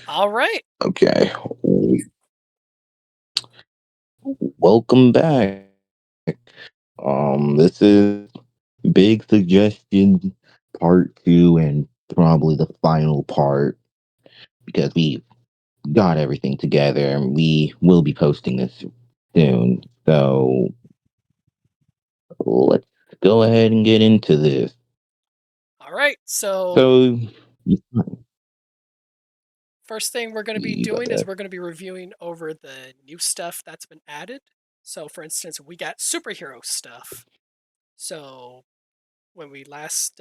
All right. Okay. Welcome back. This is Big Suggestion Part 2 and probably the final part because we got everything together and we will be posting this soon. So let's go ahead and get into this. All right. So, So you, first thing we're going to be you got doing is that. we're going to be reviewing over the new stuff that's been added. So, for instance, we got superhero stuff. So, when we last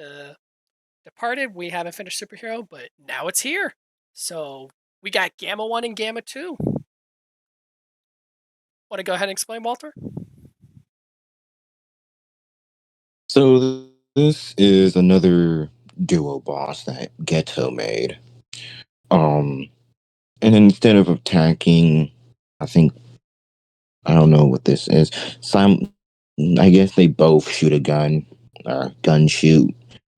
departed, we haven't finished superhero, but now it's here. So, we got Gamma 1 and Gamma 2. Want to go ahead and explain, Walter? So this is another duo boss that Ghetto made. Um And instead of attacking, I think I don't know what this is. Sim I guess they both shoot a gun, gun shoot.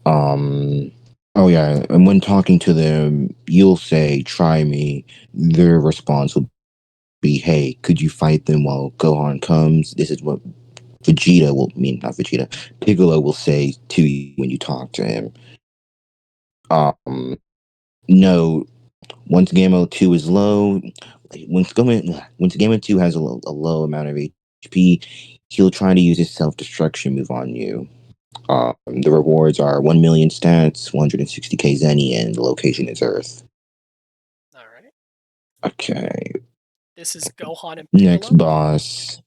Um, oh yeah, and when talking to them, you'll say, "Try me." Their response will be, "Hey, could you fight them while Gohan comes?" This is what Vegeta will mean, not Vegeta. Piccolo will say to you when you talk to him. No, once Gamma 2 is low, once Gamma 2 has a low amount of HP, he'll try to use his self destruction move on you. The rewards are 1 million stats, 160k Zenny, and the location is Earth. All right. Okay, This is Gohan and next Piccolo. boss.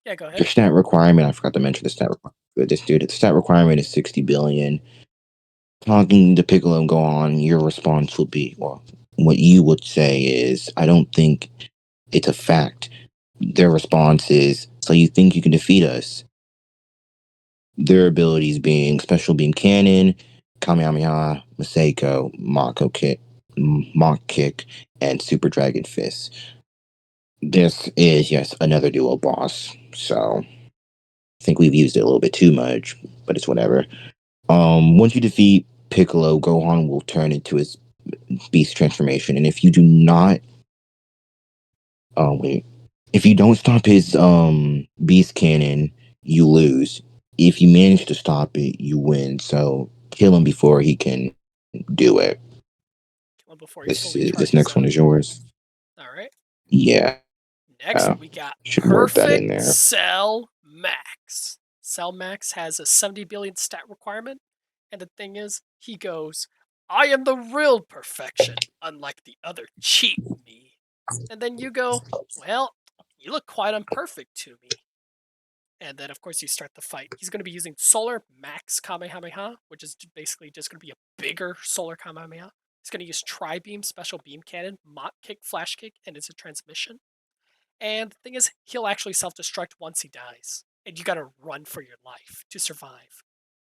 Yeah, go ahead. The stat requirement, I forgot to mention the stat requirement. This dude, the stat requirement is 60 billion. Talking to Piccolo and Gohan, your response will be, well, what you would say is, I don't think it's a fact. Their response is, so you think you can defeat us? Their abilities being Special Beam Cannon, Kamehameha, Masako, Mach Kick, and Super Dragon Fist. This is, yes, another duo boss. So I think we've used it a little bit too much, but it's whatever. Once you defeat Piccolo, Gohan will turn into his beast transformation, and if you do not, wait, if you don't stop his beast cannon, you lose. If you manage to stop it, you win. So kill him before he can do it. Kill him before he This fully is this charges next one up. is yours. All right. Yeah, Next, we got should work that in Perfect there. Cell Max. Cell Max has a 70 billion stat requirement, and the thing is, he goes, I am the real perfection, unlike the other cheat me. And then you go, well, you look quite imperfect to me. And then, of course, you start the fight. He's going to be using Solar Max Kamehameha, which is basically just going to be a bigger Solar Kamehameha. He's going to use Tri Beam, Special Beam Cannon, Mach Kick, Flash Kick, and it's a transmission. And the thing is, he'll actually self destruct once he dies. And you gotta run for your life to survive.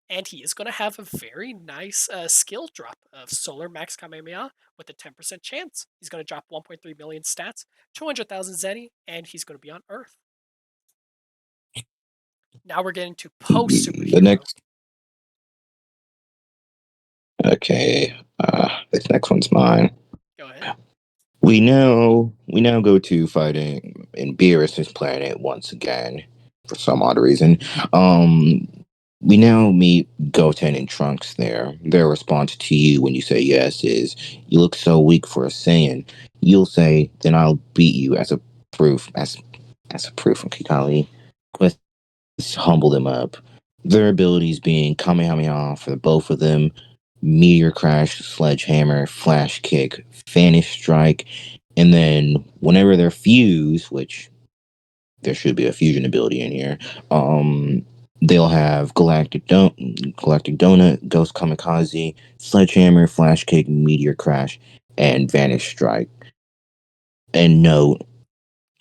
And he is gonna have a very nice skill drop of Solar Max Kamehameha with a 10% chance. He's gonna drop 1.3 million stats, 200,000 Zenny, and he's gonna be on Earth. Now we're getting to post The superhero. next, okay, this next one's mine. Go ahead. We now go to fighting in Beerus's planet once again for some odd reason. Um, we now meet Goten and Trunks there. Their response to you when you say yes is, "You look so weak for a Saiyan." You'll say, "Then I'll beat you as a proof." As a proof, okay, Kali. Quest humble them up. Their abilities being Kamehameha for the both of them, Meteor Crash, Sledgehammer, Flash Kick, Vanish Strike, and then whenever they're fused, which there should be a fusion ability in here, they'll have Galactic Donut, Ghost Kamikaze, Sledgehammer, Flash Kick, Meteor Crash, and Vanish Strike. And note,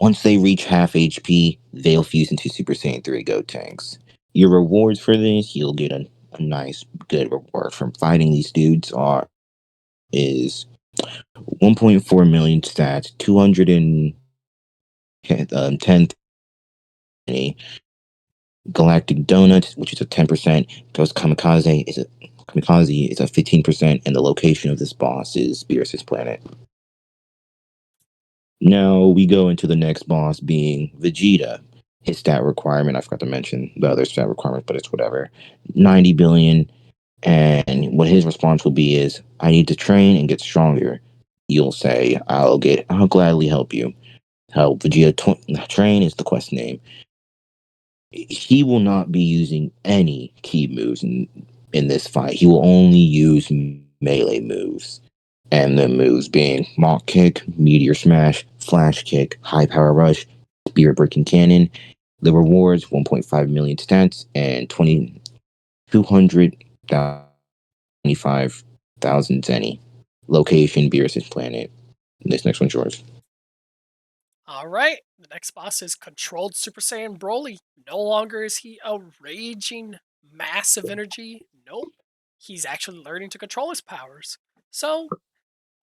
once they reach half HP, they'll fuse into Super Saiyan 3 Go Tanks. Your rewards for this, you'll get a nice, good reward from fighting these dudes is 1.4 million stats, 210 Galactic Donuts, which is a 10%. Ghost Kamikaze is a Kamikaze is at 15%, and the location of this boss is Beerus's planet. Now we go into the next boss being Vegeta. His stat requirement, I forgot to mention the other stat requirement, but it's whatever. 90 billion. And what his response will be is, I need to train and get stronger. You'll say, I'll gladly help you. Help Vegeta train is the quest name. He will not be using any key moves in this fight. He will only use melee moves. And the moves being Mach Kick, Meteor Smash, Flash Kick, High Power Rush, Spirit Breaking Cannon. The rewards 1.5 million stats and 225,000 Zenny. Location Beerus's planet. This next one's yours. Alright, the next boss is Controlled Super Saiyan Broly. No longer is he a raging, massive energy. Nope. He's actually learning to control his powers. So,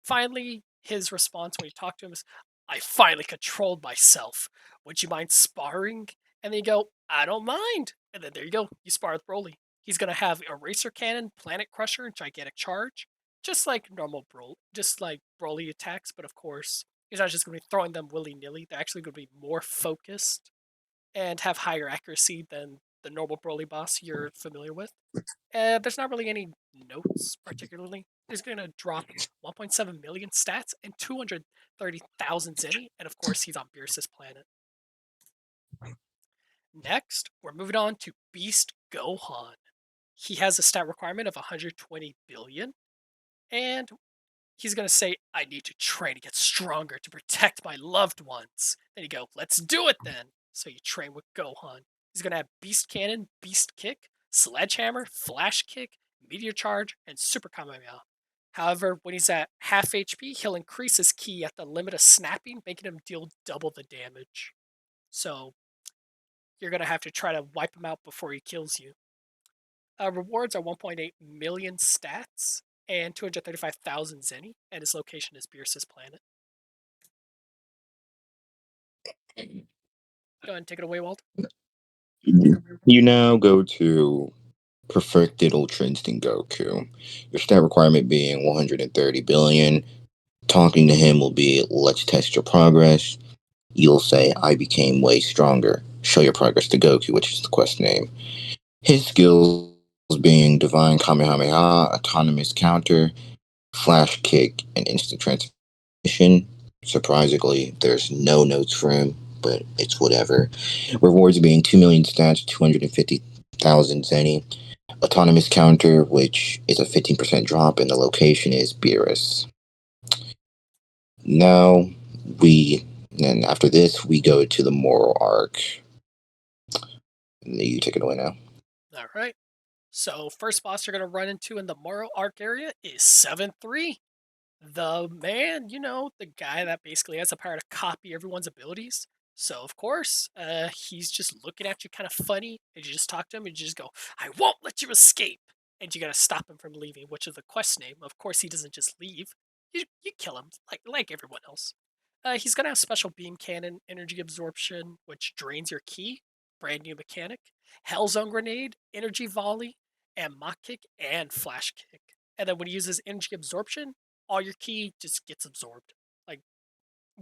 finally, his response when you talk to him is, I finally controlled myself. Would you mind sparring? And then you go, I don't mind. And then there you go, you spar with Broly. He's going to have Eraser Cannon, Planet Crusher, and Gigantic Charge. Just like normal Broly, just like Broly attacks, but of course, he's not just going to be throwing them willy-nilly. They're actually going to be more focused and have higher accuracy than the normal Broly boss you're familiar with. There's not really any notes particularly. He's going to drop 1.7 million stats and 230,000 Zenny, and of course, he's on Beerus's planet. Next, we're moving on to Beast Gohan. He has a stat requirement of 120 billion, and he's going to say, I need to train to get stronger to protect my loved ones. Then you go, let's do it then. So you train with Gohan. He's going to have Beast Cannon, Beast Kick, Sledgehammer, Flash Kick, Meteor Charge, and Super Kamehameha. However, when he's at half HP, he'll increase his ki at the limit of snapping, making him deal double the damage. So you're going to have to try to wipe him out before he kills you. Rewards are 1.8 million stats and 235,000 Zenny, and his location is Beerus's planet. Go ahead and take it away, Walt. You now go to Perfected Ultra Instinct Goku. Your stat requirement being 130 billion. Talking to him will be, let's test your progress. You'll say, I became way stronger. Show your progress to Goku, which is the quest name. His skills being Divine Kamehameha, Autonomous Counter, Flash Kick, and Instant Transmission. Surprisingly, there's no notes for him, but it's whatever. Rewards being 2 million stats, 250,000 Zenny. Autonomous Counter, which is a 15% drop, and the location is Beerus. Now, and after this, we go to the moral arc. You take it away now. All right. So, first boss you're going to run into in the Moro Arc area is 7-3. The man, the guy that basically has the power to copy everyone's abilities. So, of course, he's just looking at you kind of funny. And you just talk to him and you just go, I won't let you escape. And you got to stop him from leaving, which is the quest name. Of course, he doesn't just leave. You kill him, like everyone else. He's going to have special beam cannon, energy absorption, which drains your ki, brand new mechanic, Hell Zone grenade, energy volley, and Mach kick and flash kick. And then when he uses energy absorption, all your ki just gets absorbed. Like,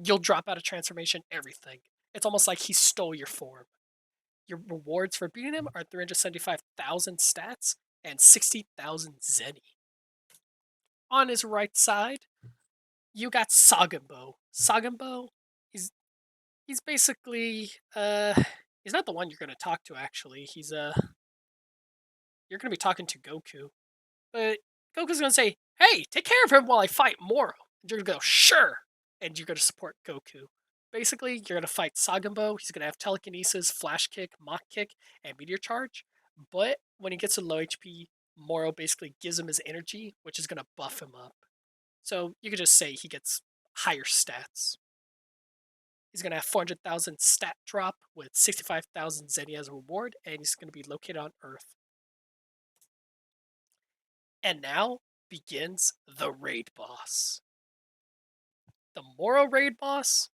you'll drop out of transformation, everything. It's almost like he stole your form. Your rewards for beating him are 375,000 stats and 60,000 Zenny. On his right side, you got Sagambo. Sagambo, he's he's basically he's not the one you're gonna talk to actually. You're gonna be talking to Goku. But Goku's gonna say, hey, take care of him while I fight Moro. And you're gonna go, sure. And you're gonna support Goku. Basically, you're gonna fight Sagambo. He's gonna have telekinesis, flash kick, Mach kick, and meteor charge. But when he gets to low HP, Moro basically gives him his energy, which is gonna buff him up. So you could just say he gets higher stats. He's gonna have 400,000 stat drop with 65,000 Zenny as a reward, and he's gonna be located on Earth. And now begins the raid boss. The Moro raid boss,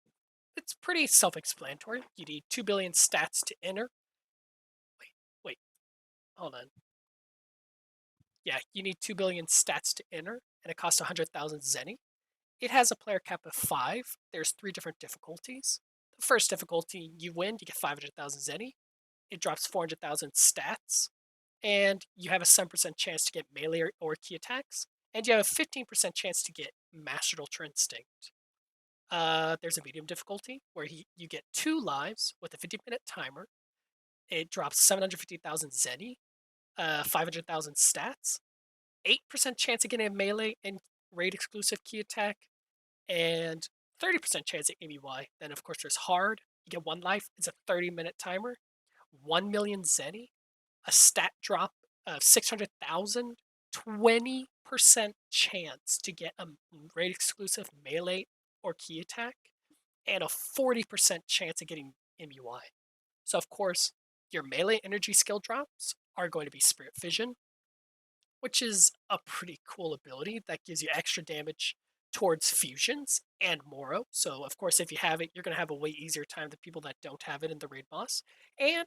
it's pretty self-explanatory. You need 2 billion stats to enter. Wait, hold on. Yeah, you need 2 billion stats to enter, and it costs 100,000 zenny. It has a player cap of 5. There's 3 different difficulties. The first difficulty, you win, you get 500,000 zenny. It drops 400,000 stats, and you have a 7% chance to get melee or key attacks, and you have a 15% chance to get Mastered Ultra Instinct. There's a medium difficulty where you get 2 lives with a 50-minute timer. It drops 750,000 zenny, 500,000 stats, 8% chance of getting a melee and raid exclusive key attack, and 30% chance at ABY. Then, of course, there's hard. You get 1 life. It's a 30-minute timer. 1 million zenny, a stat drop of 600,000, 20% chance to get a raid exclusive melee or key attack, and a 40% chance of getting MUI. So, of course, your melee energy skill drops are going to be Spirit Fission, which is a pretty cool ability that gives you extra damage towards fusions and Moro. So, of course, if you have it, you're going to have a way easier time than people that don't have it in the raid boss. And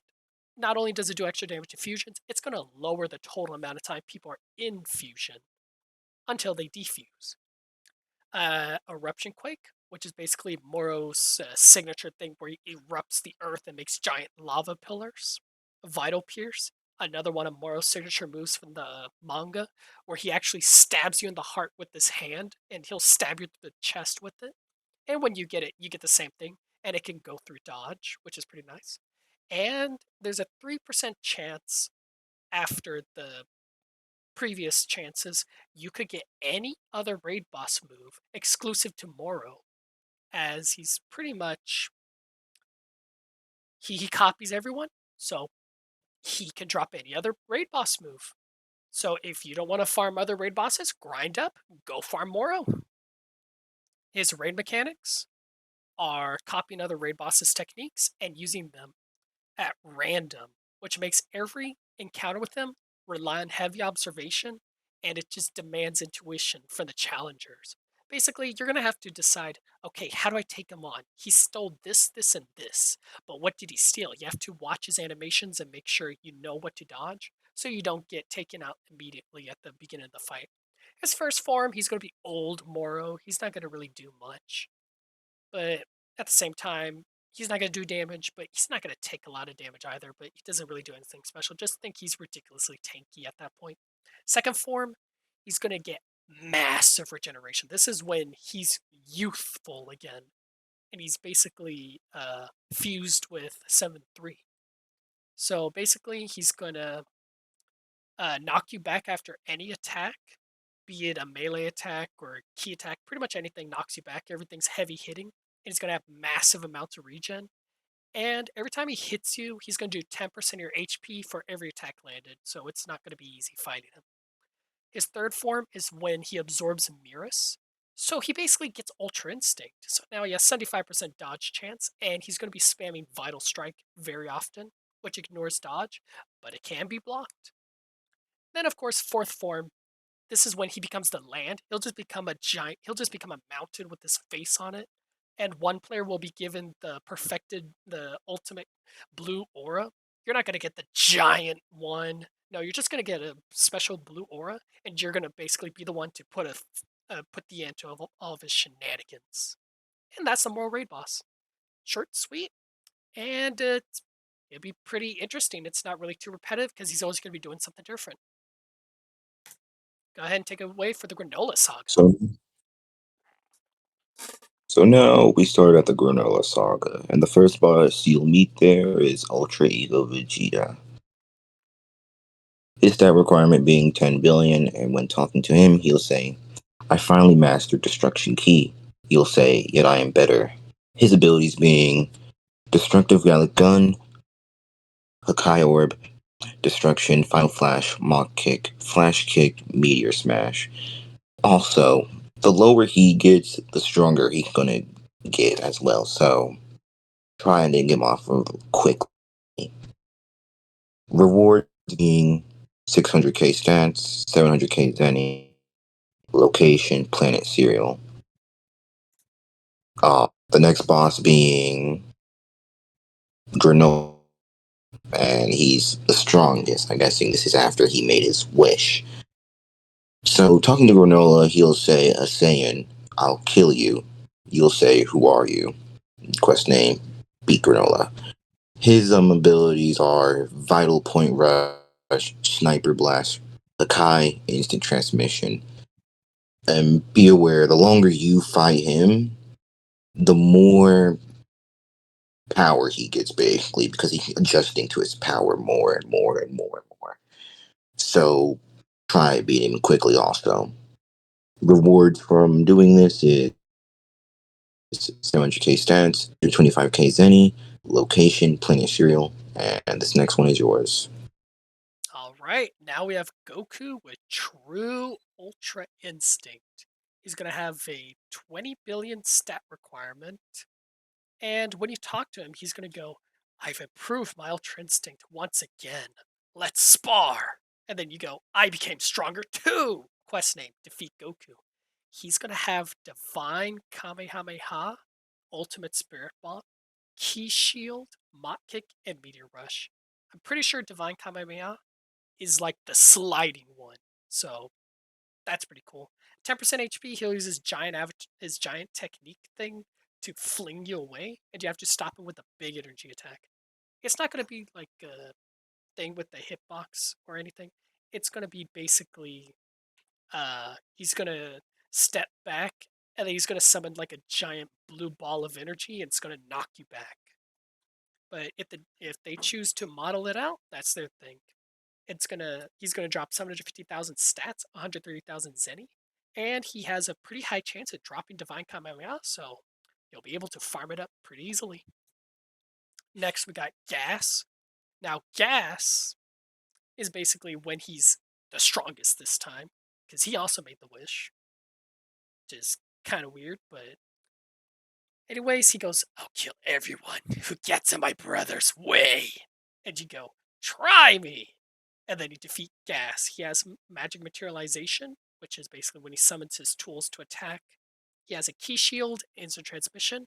not only does it do extra damage to fusions, it's going to lower the total amount of time people are in fusion until they defuse. Eruption Quake, which is basically Moro's signature thing where he erupts the earth and makes giant lava pillars. Vital Pierce, another one of Moro's signature moves from the manga, where he actually stabs you in the heart with his hand, and he'll stab you through the chest with it. And when you get it, you get the same thing, and it can go through dodge, which is pretty nice. And there's a 3% chance after the previous chances, you could get any other raid boss move exclusive to Moro, as he's pretty much he copies everyone, so he can drop any other raid boss move. So if you don't want to farm other raid bosses, grind up, go farm Moro. His raid mechanics are copying other raid bosses' techniques and using them at random, which makes every encounter with them rely on heavy observation, and it just demands intuition from the challengers. Basically, you're going to have to decide, okay, how do I take him on? He stole this, this, and this, but what did he steal? You have to watch his animations and make sure you know what to dodge so you don't get taken out immediately at the beginning of the fight. His first form, he's going to be old Moro. He's not going to really do much, but at the same time, he's not going to do damage, but he's not going to take a lot of damage either, but he doesn't really do anything special. Just think he's ridiculously tanky at that point. Second form, he's going to get massive regeneration. This is when he's youthful again, and he's basically fused with 7-3. So basically, he's going to knock you back after any attack, be it a melee attack or a key attack. Pretty much anything knocks you back. Everything's heavy hitting, and he's going to have massive amounts of regen. And every time he hits you, he's going to do 10% of your HP for every attack landed, so it's not going to be easy fighting him. His third form is when he absorbs Mirrors. So he basically gets Ultra Instinct. So now he has 75% dodge chance, and he's going to be spamming Vital Strike very often, which ignores dodge, but it can be blocked. Then, of course, fourth form, this is when he becomes the land. He'll just become a giant, he'll just become a mountain with his face on it. And one player will be given the ultimate blue aura. You're not going to get the giant one. No, you're just going to get a special blue aura, and you're going to basically be the one to put the end to all of his shenanigans. And that's the moral raid boss. Short, sweet, and it'll be pretty interesting. It's not really too repetitive because he's always going to be doing something different. Go ahead and take it away for the Granola Saga. So now we start at the Granola Saga, and the first boss you'll meet there is Ultra Ego Vegeta. His stat requirement being 10 billion, and when talking to him, he'll say, I finally mastered Destruction Key. He'll say, yet I am better. His abilities being Destructive Gallic Gun, Hakai Orb, Destruction, Final Flash, Mach Kick, Flash Kick, Meteor Smash. Also, the lower he gets, the stronger he's gonna get as well, so trying to get him off of quickly. Reward being 600k stats, 700k zenny, location, planet cereal. The next boss being Granola, and he's the strongest. I'm guessing this is after he made his wish. So, talking to Granola, he'll say a saying, I'll kill you. You'll say, Who are you? Quest name, Beat Granola. His abilities are Vital Point Rush, Sniper Blast, Hakai, Instant Transmission. And be aware, the longer you fight him, the more power he gets, basically, because he's adjusting to his power more and more and more and more. So, try beating him quickly also. Rewards from doing this is 700k stats, 25k Zenny, location, plenty of cereal, and this next one is yours. All right, now we have Goku with True Ultra Instinct. He's going to have a 20 billion stat requirement. And when you talk to him, he's going to go, I've improved my Ultra Instinct once again. Let's spar. And then you go, I became stronger too. Quest name, defeat Goku. He's going to have Divine Kamehameha, Ultimate Spirit Bomb, Key Shield, Mach Kick, and Meteor Rush. I'm pretty sure Divine Kamehameha is like the sliding one. So that's pretty cool. 10% HP, he'll use his giant technique thing to fling you away, and you have to stop him with a big energy attack. It's not going to be like a thing with the hitbox or anything. It's going to be basically, he's going to step back, and then he's going to summon like a giant blue ball of energy, and it's going to knock you back. But if they choose to model it out, that's their thing. He's gonna drop 750,000 stats, 130,000 Zenny, and he has a pretty high chance of dropping Divine Kamehameha, so you'll be able to farm it up pretty easily. Next, we got Gas. Now, Gas is basically when he's the strongest this time, because he also made the wish, which is kind of weird, but anyways, he goes, I'll kill everyone who gets in my brother's way. And you go, try me. And then you defeat Gas. He has magic materialization, which is basically when he summons his tools to attack. He has a key shield, instant transmission.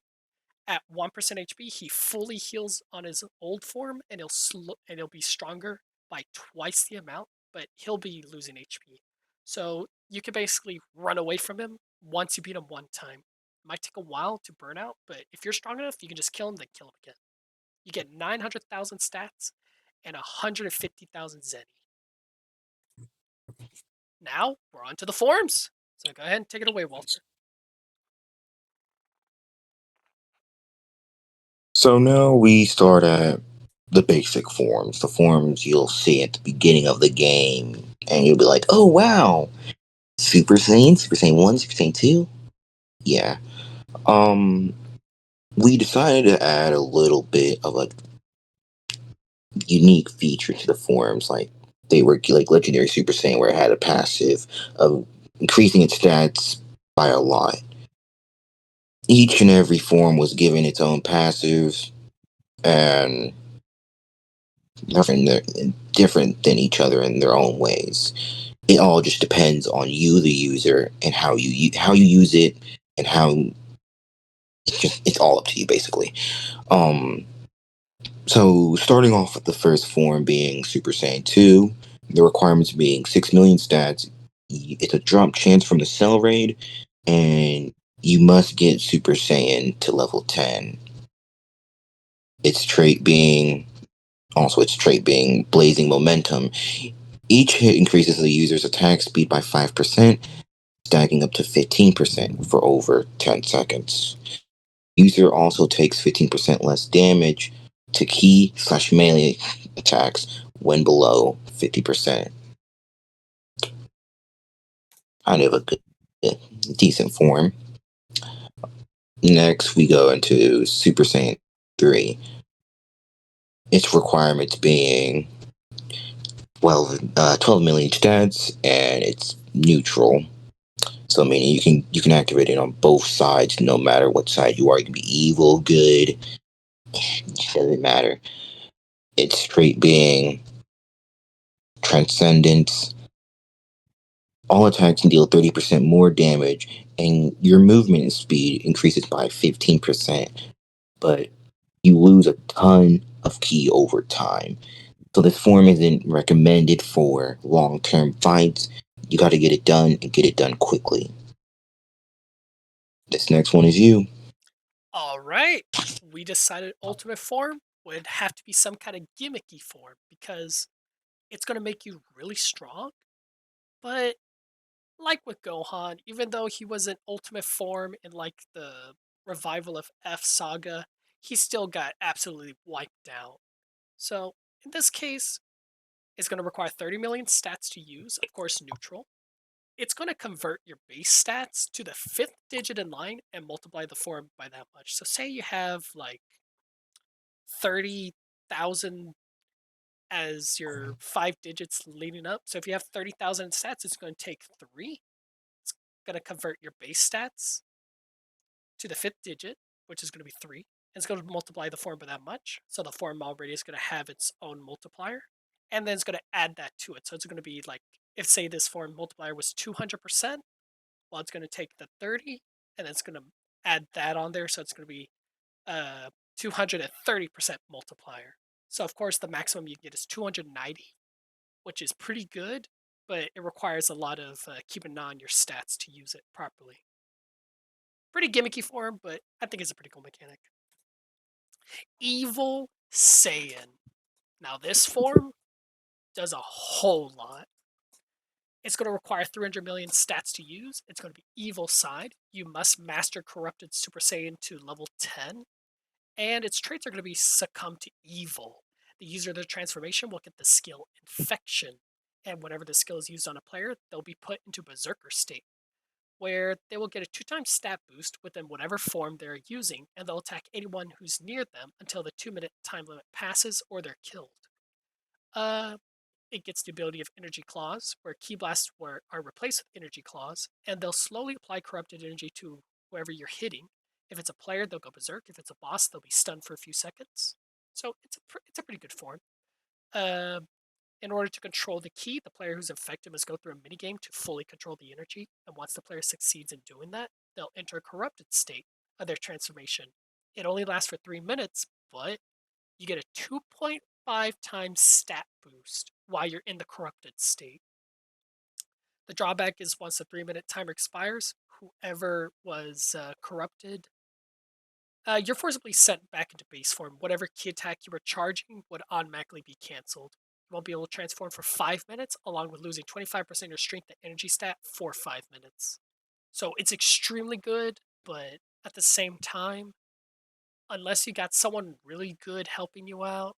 At 1% HP, he fully heals on his old form, and he'll be stronger by twice the amount, but he'll be losing HP. So you can basically run away from him once you beat him one time. It might take a while to burn out, but if you're strong enough, you can just kill him, then kill him again. You get 900,000 stats and 150,000 Zenny. Now we're on to the forms. So go ahead and take it away, Walter. So now we start at the basic forms, the forms you'll see at the beginning of the game, and you'll be like, oh wow, Super Saiyan 1, Super Saiyan 2? Yeah. Um, we decided to add a little bit of a unique feature to the forms, like they were like Legendary Super Saiyan, where it had a passive of increasing its stats by a lot. Each and every form was given its own passive, and different than each other in their own ways. It all just depends on you, the user, and how you use it, and how it's all up to you basically. Um, so starting off with the first form being Super Saiyan 2, the requirements being 6 million stats. It's a drop chance from the Cell Raid, and you must get Super Saiyan to level 10. Its trait being its trait being Blazing Momentum. Each hit increases the user's attack speed by 5%, stacking up to 15% for over 10 seconds. User also takes 15% less damage to key/melee attacks when below 50%. Kind of a good, decent form. Next, we go into Super Saiyan 3. Its requirements being 12 million stats, and it's neutral. So meaning you can activate it on both sides, no matter what side you are. You can be evil, good, it doesn't matter. It's straight being transcendence. All attacks can deal 30% more damage, and your movement speed increases by 15%. But you lose a ton of ki over time. So this form isn't recommended for long-term fights, You got to get it done and get it done quickly. This next one is you. All right. We decided ultimate form would have to be some kind of gimmicky form because it's going to make you really strong. But like with Gohan, even though he was in ultimate form in like the revival of F Saga, he still got absolutely wiped out. So in this case, it's going to require 30 million stats to use, of course, neutral. It's going to convert your base stats to the fifth digit in line and multiply the form by that much. So say you have like 30,000 as your 5 digits leading up. So if you have 30,000 stats, it's going to take 3. It's going to convert your base stats to the fifth digit, which is going to be 3. And it's going to multiply the form by that much. So the form already is going to have its own multiplier. And then it's going to add that to it. So it's going to be like, if say this form multiplier was 200%, well, it's going to take the 30 and it's going to add that on there. So it's going to be 230% multiplier. So of course the maximum you get is 290, which is pretty good, but it requires a lot of keeping an eye on your stats to use it properly. Pretty gimmicky form, but I think it's a pretty cool mechanic. Evil Saiyan. Now this form does a whole lot. It's going to require 300 million stats to use. It's going to be evil side. You must master corrupted Super Saiyan to level 10. And its traits are going to be succumb to evil. The user of the transformation will get the skill infection. And whenever the skill is used on a player, they'll be put into berserker state, where they will get a 2 times stat boost within whatever form they're using, and they'll attack anyone who's near them until the 2-minute time limit passes or they're killed. Uh, it gets the ability of Energy Claws, where Key Blasts are replaced with Energy Claws, and they'll slowly apply corrupted energy to whoever you're hitting. If it's a player, they'll go berserk. If it's a boss, they'll be stunned for a few seconds. So it's a pretty good form. Uh, in order to control the key, the player who's infected must go through a minigame to fully control the energy, and once the player succeeds in doing that, they'll enter a corrupted state of their transformation. It only lasts for 3 minutes, but you get a 2.5 times stat boost while you're in the corrupted state. The drawback is once the 3-minute timer expires, whoever was corrupted, you're forcibly sent back into base form. Whatever key attack you were charging would automatically be cancelled. You won't be able to transform for 5 minutes, along with losing 25% of your strength and energy stat for 5 minutes. So it's extremely good, but at the same time, unless you got someone really good helping you out,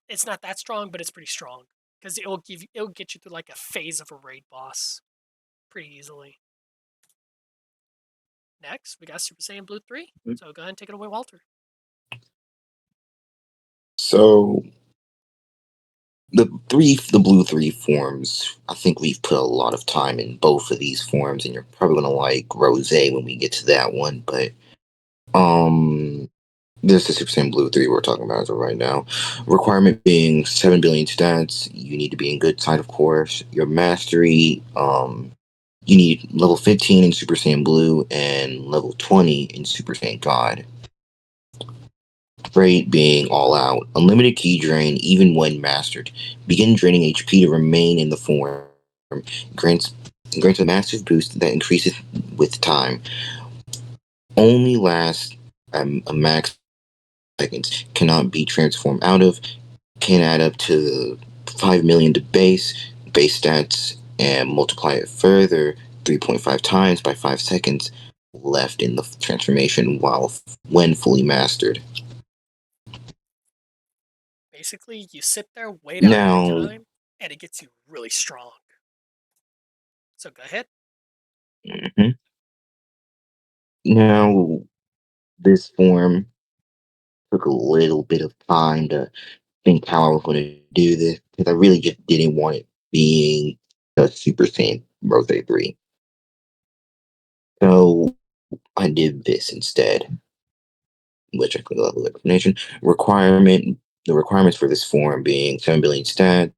it's not that strong, but it's pretty strong because it'll get you through like a phase of a raid boss pretty easily. Next, we got Super Saiyan Blue 3. So go ahead and take it away, Walter. So the blue three forms. I think we've put a lot of time in both of these forms, and you're probably gonna like Rose when we get to that one. But this is Super Saiyan Blue 3 we're talking about as of right now. Requirement being 7 billion stats. You need to be in good side, of course. Your mastery, you need level 15 in Super Saiyan Blue and level 20 in Super Saiyan God. Rate being all out. Unlimited key drain even when mastered. Begin draining HP to remain in the form. Grants grants a massive boost that increases with time. Only lasts a max seconds. Cannot be transformed out of. Can add up to 5 million to base stats, and multiply it further 3.5 times by 5 seconds left in the transformation when fully mastered. Basically, you sit there, wait out your Now, time, and it gets you really strong. So go ahead. mhm. Now this form took a little bit of time to think how I was going to do this because I really just didn't want it being a Super Saiyan Rose 3. So I did this instead, which I could level explanation. The requirements for this form being 7 billion stat,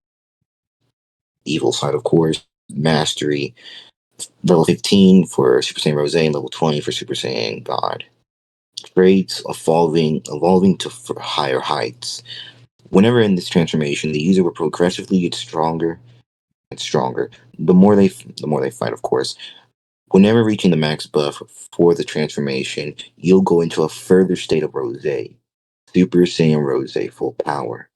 evil side, of course, mastery, level 15 for Super Saiyan Rose, and level 20 for Super Saiyan God. Traits evolving to higher heights. Whenever in this transformation, the user will progressively get stronger stronger. The more they fight, of course. Whenever reaching the max buff for the transformation, you'll go into a further state of Rose, Super Saiyan Rose full power.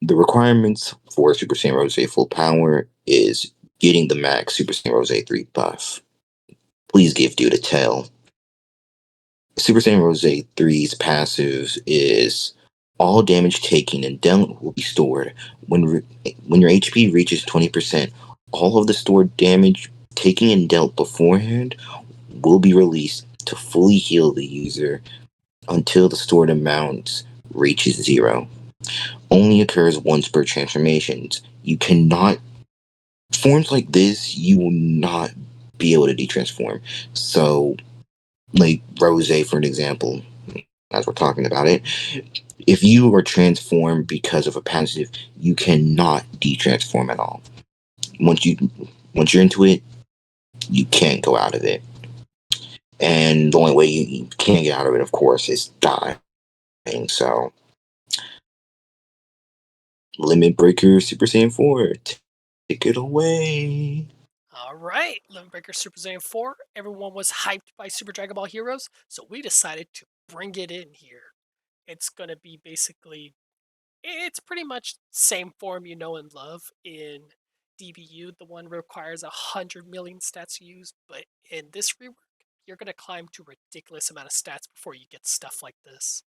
The requirements for Super Saiyan Rose full power is getting the max Super Saiyan Rose 3 buff. Please give due to tell. Super Saiyan Rose 3's passive is all damage taken and dealt will be stored. When your HP reaches 20%, all of the stored damage taken and dealt beforehand will be released to fully heal the user until the stored amount reaches zero. Only occurs once per transformations. You cannot forms like this. You will not be able to detransform. So, like Rose, for an example, as we're talking about it, if you are transformed because of a passive, you cannot detransform at all. Once you once you're into it, you can't go out of it. And the only way you can get out of it, of course, is dying. So, Limit Breaker Super Saiyan 4, take it away. All right, Limit Breaker Super Saiyan 4. Everyone was hyped by Super Dragon Ball Heroes, so we decided to bring it in here. It's going to be basically, it's pretty much same form you know and love in DBU. The one requires 100 million stats to use, but in this rework, you're going to climb to a ridiculous amount of stats before you get stuff like this.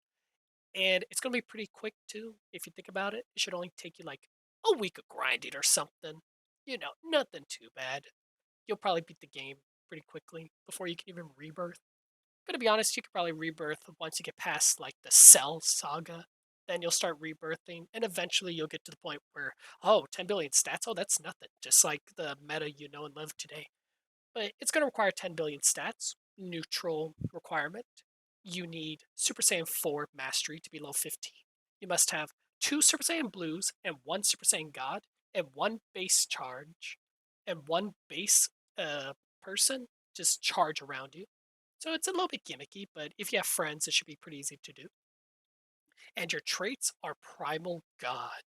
And it's going to be pretty quick too, if you think about it. It should only take you like a week of grinding or something. You know, nothing too bad. You'll probably beat the game pretty quickly before you can even rebirth. But to be honest, you could probably rebirth once you get past like the Cell saga. Then you'll start rebirthing, and eventually you'll get to the point where, oh, 10 billion stats, oh, that's nothing. Just like the meta you know and love today. But it's going to require 10 billion stats, neutral requirement. You need Super Saiyan 4 Mastery to be level 15. You must have 2 Super Saiyan Blues and 1 Super Saiyan God and 1 base charge and 1 base person just charge around you. So it's a little bit gimmicky, but if you have friends, it should be pretty easy to do. And your traits are Primal God.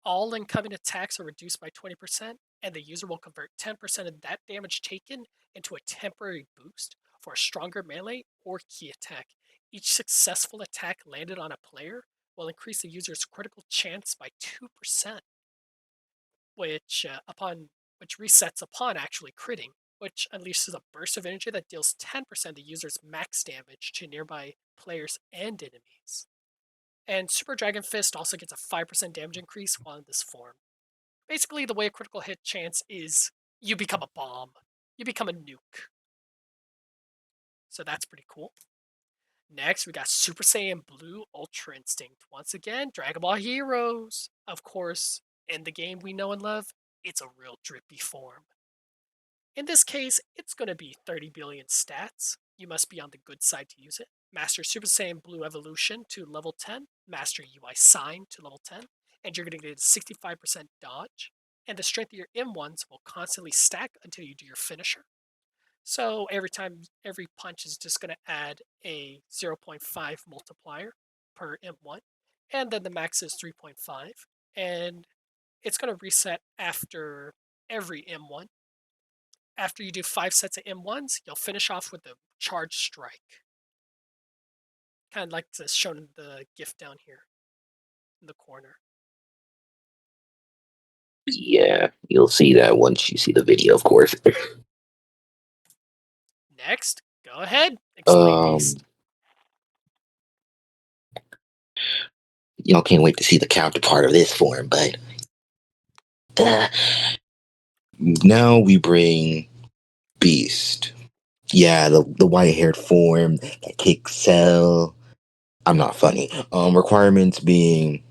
All incoming attacks are reduced by 20%, and the user will convert 10% of that damage taken into a temporary boost for a stronger melee or key attack. Each successful attack landed on a player will increase the user's critical chance by 2%, which resets upon actually critting, which unleashes a burst of energy that deals 10% of the user's max damage to nearby players and enemies. And Super Dragon Fist also gets a 5% damage increase while in this form. Basically, the way a critical hit chance is you become a bomb, you become a nuke. So that's pretty cool. Next, we got Super Saiyan Blue Ultra Instinct. Once again, Dragon Ball Heroes. Of course, in the game we know and love, it's a real drippy form. In this case, it's going to be 30 billion stats. You must be on the good side to use it. Master Super Saiyan Blue Evolution to level 10. Master UI Sign to level 10. And you're going to get a 65% dodge. And the strength of your M1s will constantly stack until you do your finisher. So every punch is just going to add a 0.5 multiplier per M1. And then the max is 3.5. And it's going to reset after every M1. After you do 5 sets of M1s, you'll finish off with a charge strike. Kind of like this shown in the GIF down here in the corner. Yeah, you'll see that once you see the video, of course. Next, go ahead, explain Beast. Y'all can't wait to see the counterpart of this form, but uh, now we bring Beast. Yeah, the white haired form that kicks Cell. I'm not funny. Requirements being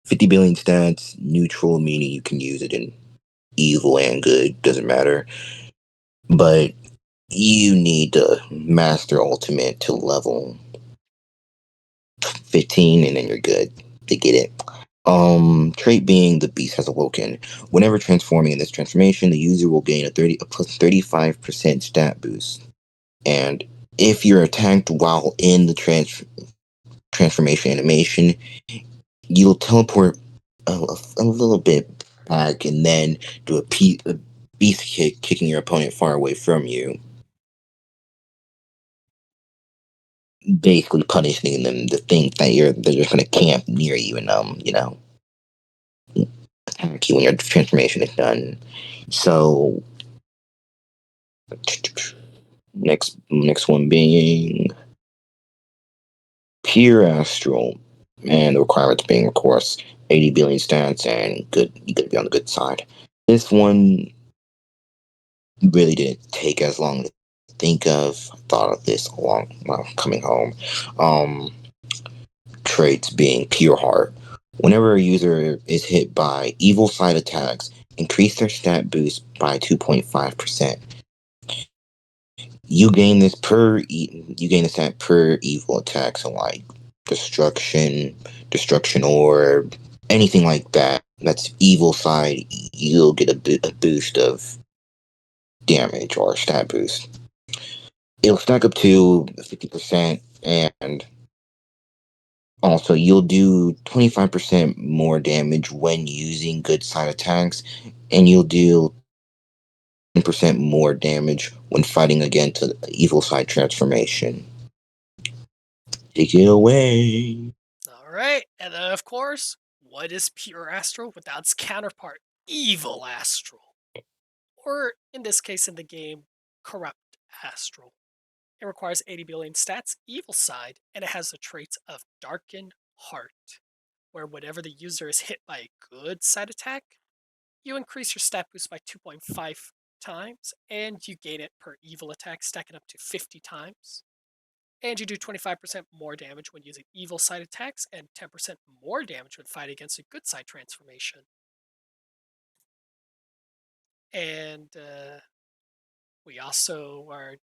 50 billion stats, neutral, meaning you can use it in evil and good, doesn't matter. But you need to master ultimate to level 15 and then you're good to get it. Trait being the beast has awoken. Whenever transforming in this transformation, the user will gain a plus 35% stat boost. And if you're attacked while in the transformation animation, you'll teleport a little bit back, and then do a beast kick, kicking your opponent far away from you, basically punishing them to think that they're just gonna camp near you and attack you when your transformation is done. So next one being pure astral, and the requirements being, of course, 80 billion stats and good. You got to be on the good side. This one really didn't take as long to think of. I thought of this along while coming home. Um, Traits being pure heart. Whenever a user is hit by evil side attacks, increase their stat boost by 2.5%. You gain the stat per evil attack, so like destruction, destruction orb, anything like that. That's evil side. You'll get a boost of damage or stat boost. It'll stack up to 50%, and also you'll do 25% more damage when using good side attacks, and you'll do 10% more damage when fighting against an evil side transformation. Take it away. All right, and then of course, what is pure astral without its counterpart, evil astral, or in this case in the game, corrupt astral? It requires 80 billion stats, evil side, and it has the traits of darken heart, where whenever the user is hit by a good side attack, you increase your stat boost by 2.5 times, and you gain it per evil attack, stacking up to 50 times. And you do 25% more damage when using evil side attacks, and 10% more damage when fighting against a good side transformation. And we also are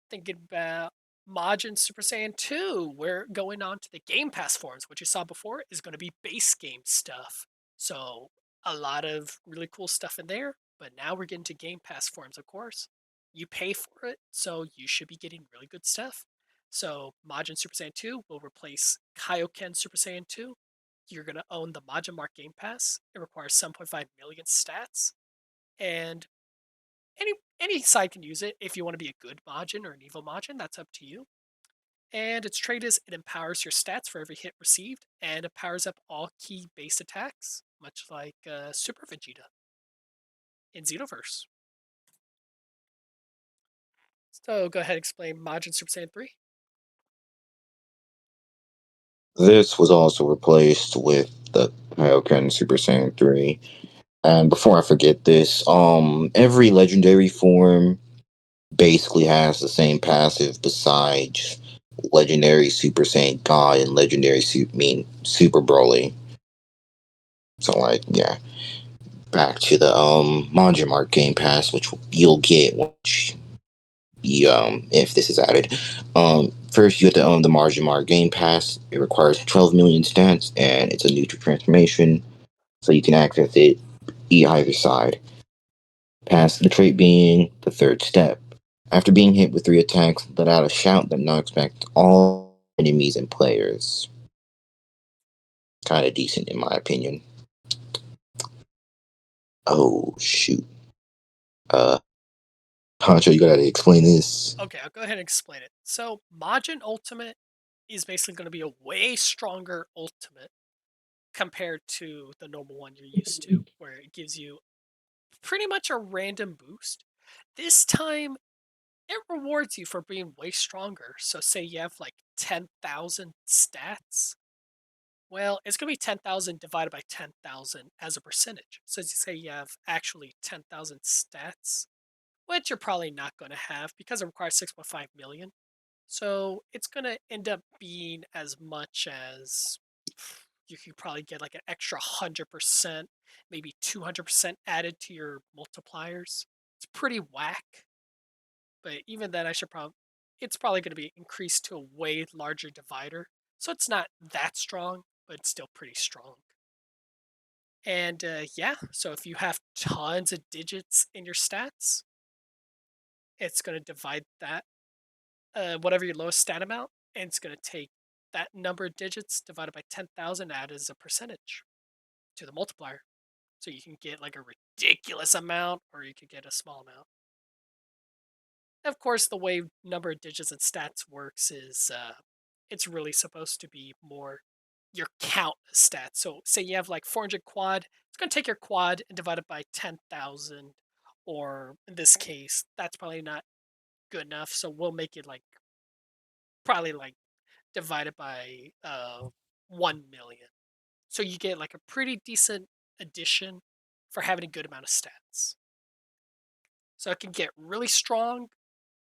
thinking about Majin Super Saiyan 2. We're going on to the Game Pass forms. What you saw before is going to be base game stuff. So a lot of really cool stuff in there. But now we're getting to Game Pass forms, of course. You pay for it, so you should be getting really good stuff. So Majin Super Saiyan 2 will replace Kaioken Super Saiyan 2. You're going to own the Majin Mark Game Pass. It requires 7.5 million stats. And any side can use it. If you want to be a good Majin or an evil Majin, that's up to you. And its trait is it empowers your stats for every hit received, and it powers up all key base attacks, much like Super Vegeta in Xenoverse. So go ahead and explain Majin Super Saiyan 3. This was also replaced with the Kaioken Super Saiyan 3. And before I forget this, every legendary form basically has the same passive besides legendary Super Saiyan God and legendary Super Broly. So like yeah, back to the Manja Mark Game Pass, which you'll get once if this is added. First you have to own the Margin Mark Game Pass. It requires 12 million stats and it's a neutral transformation, so you can access it either side. Past the trait being the third step. After being hit with 3 attacks, let out a shout that knocks back all enemies and players. Kind of decent in my opinion. Oh shoot. Uh, Pancho, you gotta explain this. Okay, I'll go ahead and explain it. So Majin Ultimate is basically going to be a way stronger ultimate compared to the normal one you're used to, where it gives you pretty much a random boost. This time, it rewards you for being way stronger. So, say you have like 10,000 stats. Well, it's going to be 10,000 divided by 10,000 as a percentage. So, as you say you have actually 10,000 stats, which you're probably not going to have because it requires 6.5 million. So, it's going to end up being as much as you could probably get like an extra 100%, maybe 200% added to your multipliers. It's pretty whack. But even then, it's probably going to be increased to a way larger divider. So it's not that strong, but it's still pretty strong. And yeah, so if you have tons of digits in your stats, it's going to divide that, whatever your lowest stat amount, and it's going to take that number of digits divided by 10,000 add as a percentage to the multiplier. So you can get like a ridiculous amount or you could get a small amount. Of course, the way number of digits and stats works is it's really supposed to be more your count stats. So say you have like 400 quad, it's going to take your quad and divide it by 10,000. Or in this case, that's probably not good enough. So we'll make it like probably like divided by 1 million. So you get like a pretty decent addition for having a good amount of stats. So it can get really strong,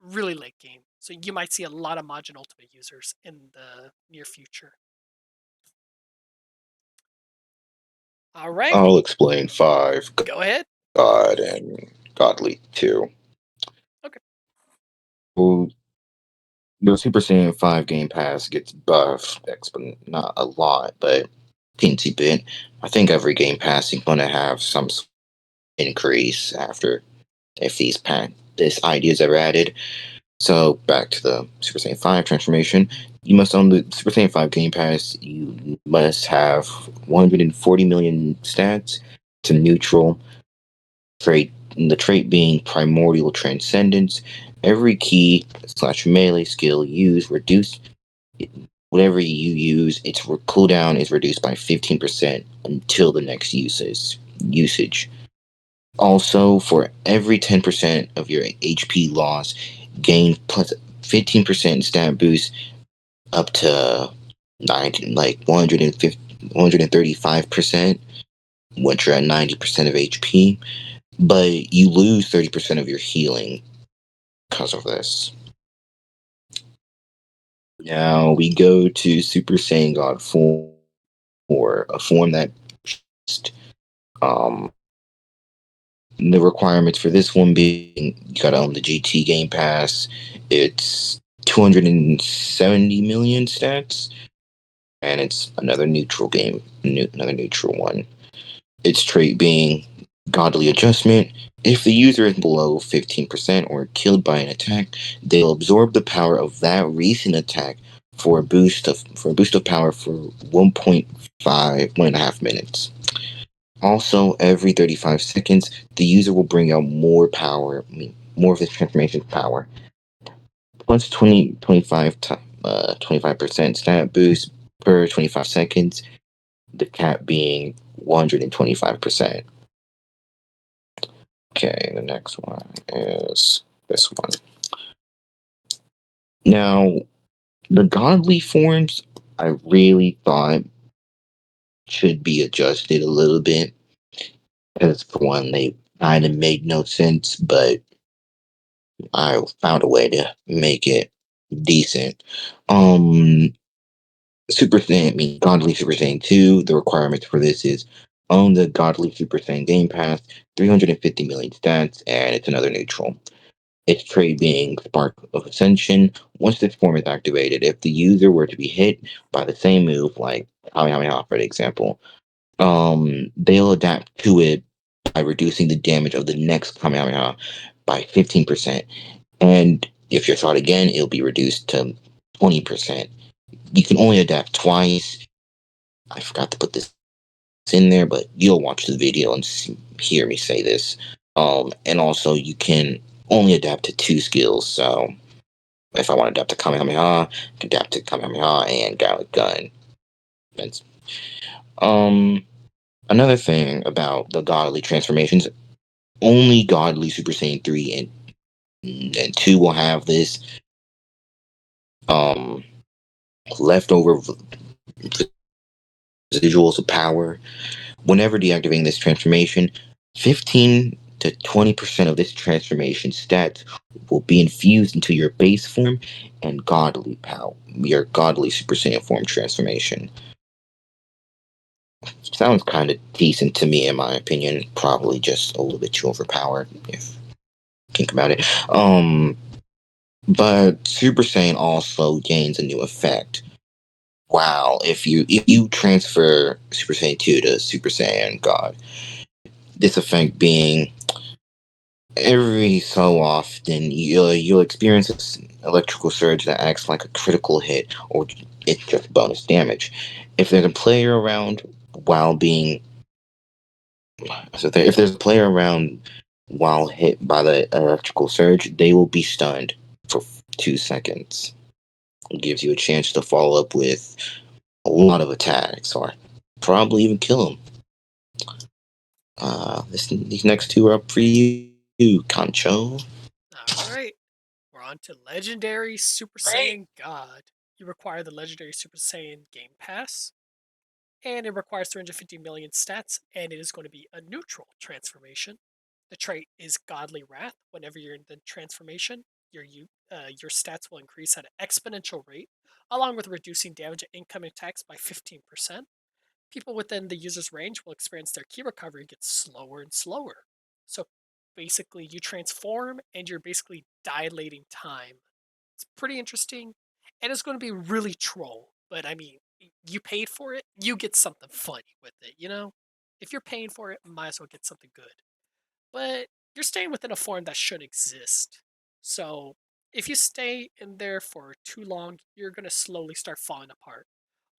really late game. So you might see a lot of Majin Ultimate users in the near future. All right, I'll explain five go ahead. God and Godly 2. Okay. Well, the Super Saiyan 5 Game Pass gets buffed, not a lot, but teensy bit. I think every Game Pass is going to have some increase after if this ideas are added. So back to the Super Saiyan 5 transformation. You must own the Super Saiyan 5 Game Pass. You must have 140 million stats to neutral trait. The trait being primordial transcendence. Every key slash melee skill used reduced. Whatever you use, its cooldown is reduced by 15% until the next usage. Also, for every 10% of your HP loss, gain plus 15% stat boost up to 90, like 135%, once you're at 90% of HP, but you lose 30% of your healing because of this. Now we go to Super Saiyan God 4, a form that um the requirements for this one being you gotta own the GT Game Pass. It's 270 million stats, and it's another neutral another neutral one. Its trait being Godly Adjustment. If the user is below 15% or killed by an attack, they'll absorb the power of that recent attack for a boost of power for 1.5 minutes. Also, every 35 seconds, the user will bring out more power, more of this transformation power. Plus 25% stat boost per 25 seconds, the cap being 125%. Okay, the next one is this one. Now, the godly forms, I really thought should be adjusted a little bit. Because, for one, they kind of made no sense, but I found a way to make it decent. Um, Super Saiyan, I mean, Godly Super Saiyan 2, the requirements for this is own the Godly Super Saiyan Game Pass, 350 million stats, and it's another neutral. Its trait being Spark of Ascension. Once this form is activated, if the user were to be hit by the same move, like Kamehameha, for example, they'll adapt to it by reducing the damage of the next Kamehameha by 15%. And if you're shot again, it'll be reduced to 20%. You can only adapt twice. I forgot to put this in there, but you'll watch the video and hear me say this. And also, you can only adapt to two skills. So, if I want to adapt to Kamehameha, I can adapt to Kamehameha and Gallic Gun. That's, um, another thing about the godly transformations, only godly Super Saiyan 3 and 2 will have this. Um, Leftover residuals of power. Whenever deactivating this transformation, 15 to 20% of this transformation stats will be infused into your base form and godly power, your godly Super Saiyan form transformation. Sounds kind of decent to me, in my opinion. Probably just a little bit too overpowered, if you think about it. But Super Saiyan also gains a new effect. Wow, if you transfer Super Saiyan 2 to Super Saiyan God, this effect being every so often you'll experience this electrical surge that acts like a critical hit, or it's just bonus damage. If there's a player around while being So if there's a player around while hit by the electrical surge, they will be stunned for 2 seconds. It gives you a chance to follow up with a lot of attacks, or probably even kill him. These next two are up for you, Concho. All right, we're on to Legendary Super Saiyan God. You require the Legendary Super Saiyan Game Pass, and it requires 350 million stats, and it is going to be a neutral transformation. The trait is Godly Wrath. Whenever you're in the transformation, your stats will increase at an exponential rate, along with reducing damage at incoming attacks by 15%. People within the user's range will experience their key recovery get slower and slower. So basically, you transform and you're basically dilating time. It's pretty interesting, and it's going to be really troll. But I mean, you paid for it, you get something funny with it, you know? If you're paying for it, might as well get something good. But you're staying within a form that should exist. So if you stay in there for too long, you're going to slowly start falling apart.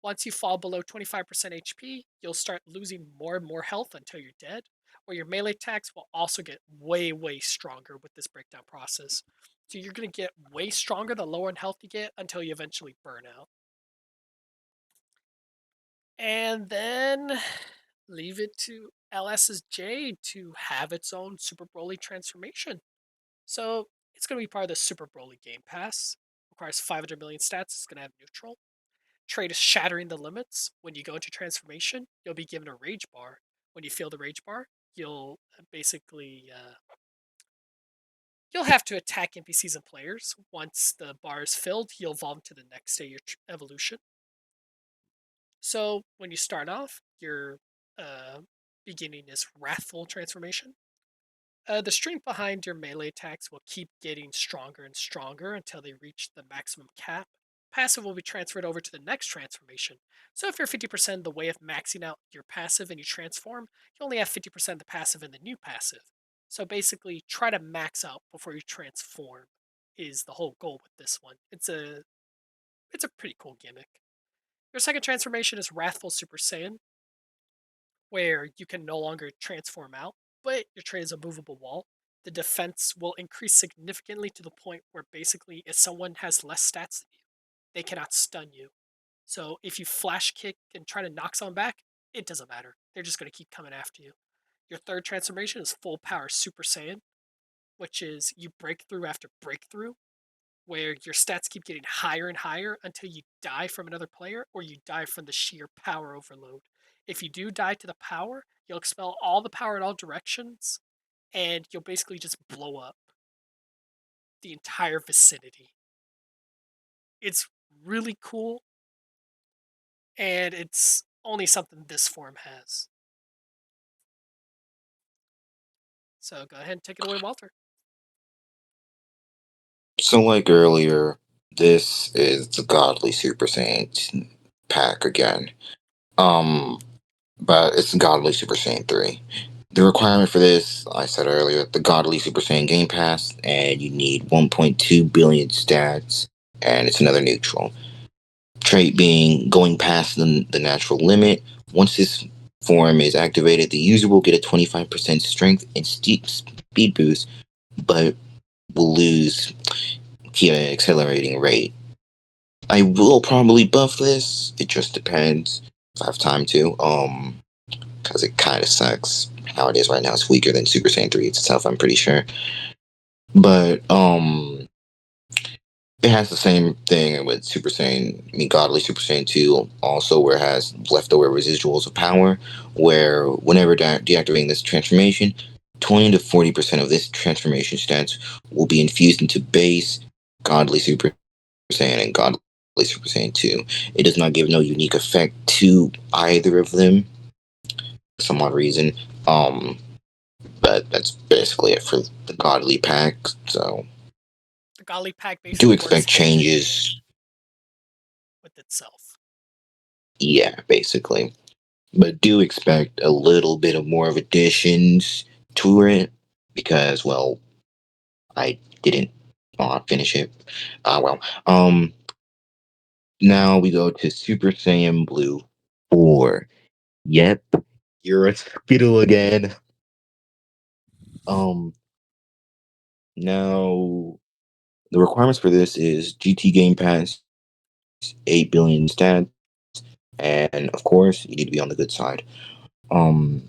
Once you fall below 25% HP, you'll start losing more and more health until you're dead, or your melee attacks will also get way, way stronger with this breakdown process. So you're going to get way stronger the lower in health you get until you eventually burn out. And then leave it to LS's Jade to have its own Super Broly transformation. So it's going to be part of the Super Broly Game Pass. Requires 500 million stats. It's going to have neutral. Trait is shattering the limits. When you go into transformation, you'll be given a rage bar. When you feel the rage bar, you'll you'll have to attack NPCs and players. Once the bar is filled, you'll evolve into the next stage of your evolution. So when you start off, your beginning is wrathful transformation. The strength behind your melee attacks will keep getting stronger and stronger until they reach the maximum cap. Passive will be transferred over to the next transformation. So if you're 50% the way of maxing out your passive and you transform, you only have 50% of the passive in the new passive. So basically, try to max out before you transform is the whole goal with this one. It's a pretty cool gimmick. Your second transformation is Wrathful Super Saiyan, where you can no longer transform out, but your trait is a movable wall. The defense will increase significantly to the point where basically, if someone has less stats than you, they cannot stun you. So if you flash kick and try to knock someone back, it doesn't matter. They're just going to keep coming after you. Your third transformation is Full Power Super Saiyan, which is you break through after breakthrough, where your stats keep getting higher and higher until you die from another player or you die from the sheer power overload. If you do die to the power, you'll expel all the power in all directions and you'll basically just blow up the entire vicinity. It's really cool and it's only something this form has. So go ahead and take it away, Walter. So, like earlier, this is the Godly Super Saiyan pack again. Um, but it's Godly Super Saiyan 3. The requirement for this, I said earlier, the Godly Super Saiyan Game Pass, and you need 1.2 billion stats, and it's another neutral. Trait being going past the natural limit. Once this form is activated, the user will get a 25% strength and steep speed boost, but will lose key accelerating rate. I will probably buff this. It just depends if I have time to. Because it kind of sucks how it is right now. It's weaker than Super Saiyan 3 itself, I'm pretty sure. But it has the same thing with Super Saiyan, I mean, Godly Super Saiyan 2, also, where it has leftover residuals of power, where whenever deactivating this transformation, 20 to 40% of this transformation stats will be infused into base Godly Super Saiyan and Godly Super Saiyan 2. It does not give no unique effect to either of them for some odd reason. Um, but that's basically it for the Godly pack. So The Golly pack do basically works expect hand in hand changes. with itself. Yeah, basically. But do expect a little bit of more of additions to it because, well, I didn't finish it. Well, now we go to Super Saiyan Blue 4. Yep, You're a Skittle again. Um, Now the requirements for this is GT Game Pass, 8 billion stats, and of course you need to be on the good side. Um,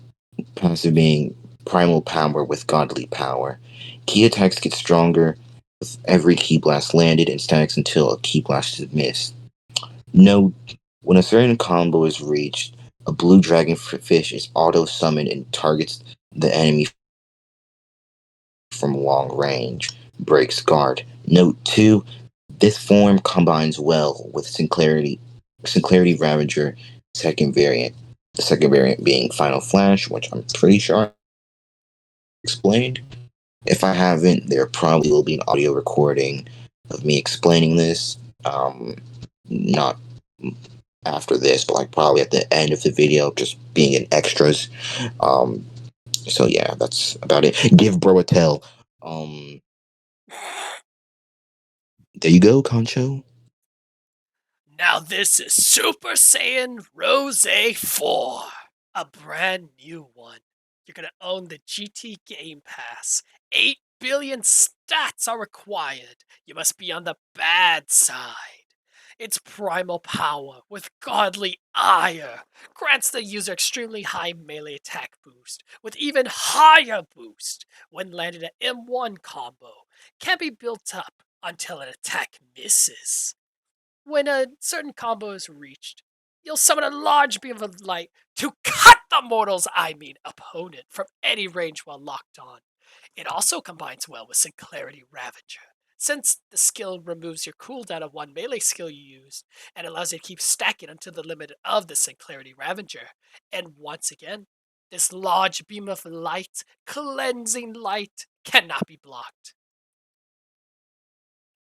Passive being primal power with godly power. Key attacks get stronger with every key blast landed and stacks until a key blast is missed. Note, when a certain combo is reached, a blue dragon fish is auto summoned and targets the enemy from long range. Breaks guard. Note 2, this form combines well with Sincerity Ravager second variant. The second variant being Final Flash, which I'm pretty sure I explained. If I haven't, there probably will be an audio recording of me explaining this. Not after this, but like probably at the end of the video, just being in extras. Um, so yeah, that's about it. Give bro a tell. Um, there you go, Concho. Now this is Super Saiyan Rose 4, a brand new one. You're gonna own the GT Game Pass. 8 billion stats are required. You must be on the bad side. Its primal power with godly ire grants the user extremely high melee attack boost, with even higher boost when landed an M1 combo. Can be built up until an attack misses. When a certain combo is reached, you'll summon a large beam of light to cut the mortal's, opponent, from any range while locked on. It also combines well with Sincerity Ravager, since the skill removes your cooldown of one melee skill you used and allows you to keep stacking until the limit of the Sincerity Ravager. And once again, this large beam of light, cleansing light, cannot be blocked.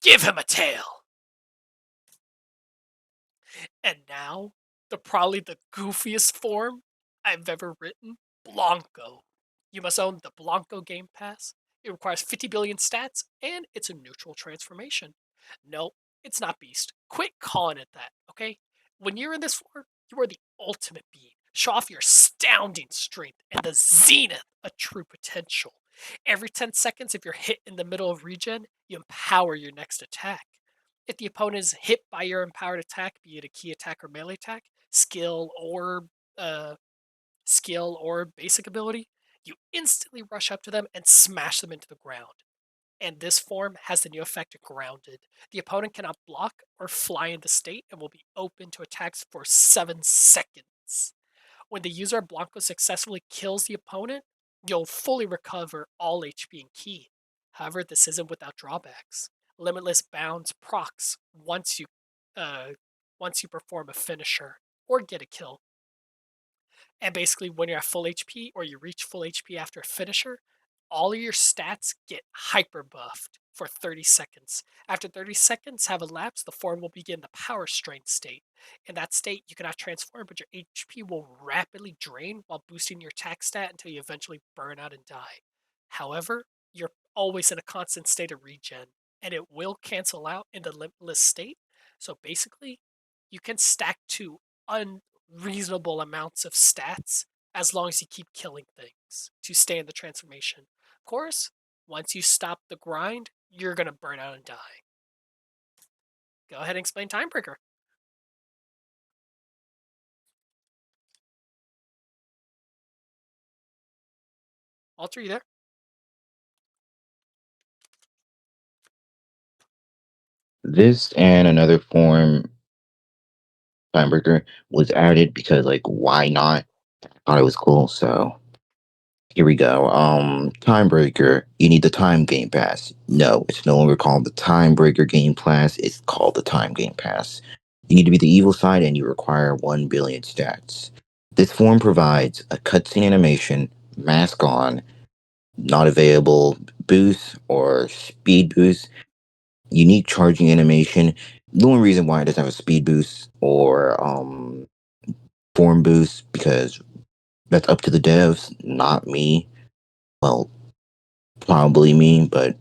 Give him a tail! And now, probably the goofiest form I've ever written, Blanco. You must own the Blanco Game Pass. It requires 50 billion stats, and it's a neutral transformation. No, it's not Beast. Quit calling it that, okay? When you're in this form, you are the ultimate being. Show off your astounding strength and the zenith of true potential. Every 10 seconds, if you're hit in the middle of regen, you empower your next attack. If the opponent is hit by your empowered attack, be it a key attack or melee attack, uh, skill or basic ability, you instantly rush up to them and smash them into the ground. And this form has the new effect of Grounded. The opponent cannot block or fly in the state and will be open to attacks for 7 seconds. When the user Blanco successfully kills the opponent, you'll fully recover all HP and key. However, this isn't without drawbacks. Limitless bounds procs uh, once you perform a finisher or get a kill. And basically, when you're at full HP or you reach full HP after a finisher, all of your stats get hyper buffed for 30 seconds. After 30 seconds have elapsed, the form will begin the power strain state. In that state, you cannot transform, but your HP will rapidly drain while boosting your attack stat until you eventually burn out and die. However, you're always in a constant state of regen, and it will cancel out in the limitless state. So basically, you can stack two unreasonable amounts of stats as long as you keep killing things to stay in the transformation. Of course, once you stop the grind, you're gonna burn out and die. Go ahead and explain Timebreaker. Walter, you there? This and another form, Timebreaker, was added because, like, why not? Thought it was cool, so here we go. Timebreaker. You need the Time Game Pass. No, it's no longer called the Timebreaker Game Pass. It's called the Time Game Pass. You need to be the evil side, and you require 1 billion stats. This form provides a cutscene animation, mask on, not available boost or speed boost, unique charging animation. The only reason why it doesn't have a speed boost or form boost because that's up to the devs, not me. Well, probably me, but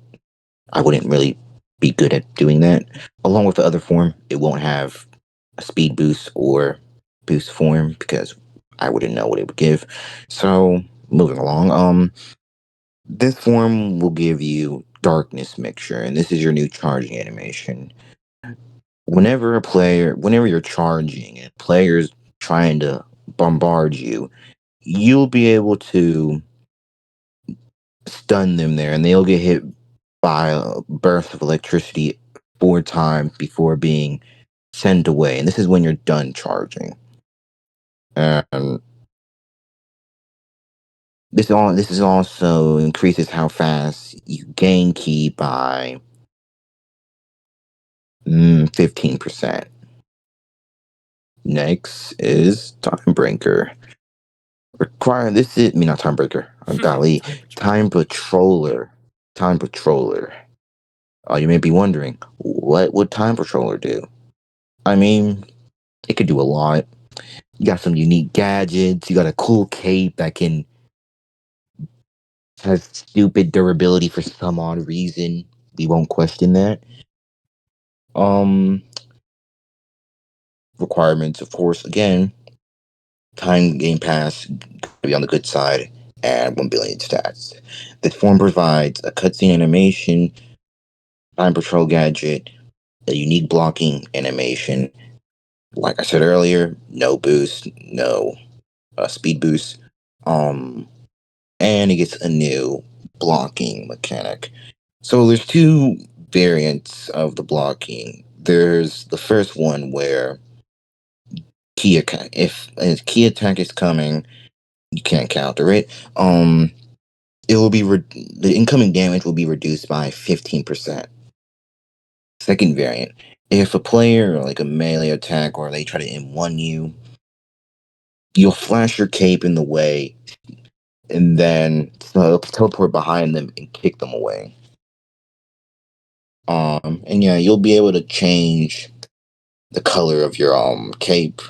I wouldn't really be good at doing that. Along with the other form, it won't have a speed boost or boost form because I wouldn't know what it would give. So moving along, this form will give you darkness mixture, and this is your new charging animation. Whenever you're charging and players trying to bombard you, you'll be able to stun them there, and they'll get hit by a burst of electricity 4 times before being sent away. And this is when you're done charging. And this is also increases how fast you gain key by 15%. Next is Time Breaker. Require this is me not Time Breaker. Golly, Time patrol. Time Patroller. Time Patroller. You may be wondering, what would Time Patroller do? I mean, it could do a lot. You got some unique gadgets. You got a cool cape that can has stupid durability for some odd reason. We won't question that. Um, Requirements, of course. Again, time game pass gotta be on the good side and 1 billion stats. This form provides a cutscene animation, time patrol gadget, a unique blocking animation. Like I said earlier, no boost, no speed boost. Um, and it gets a new blocking mechanic. So there's two variants of the blocking. There's the first one where if a key attack is coming, you can't counter it. It will be the incoming damage will be reduced by 15%. Second variant, if a player like a melee attack or they try to M1 you, you'll flash your cape in the way and then teleport behind them and kick them away. And yeah, you'll be able to change the color of your cape,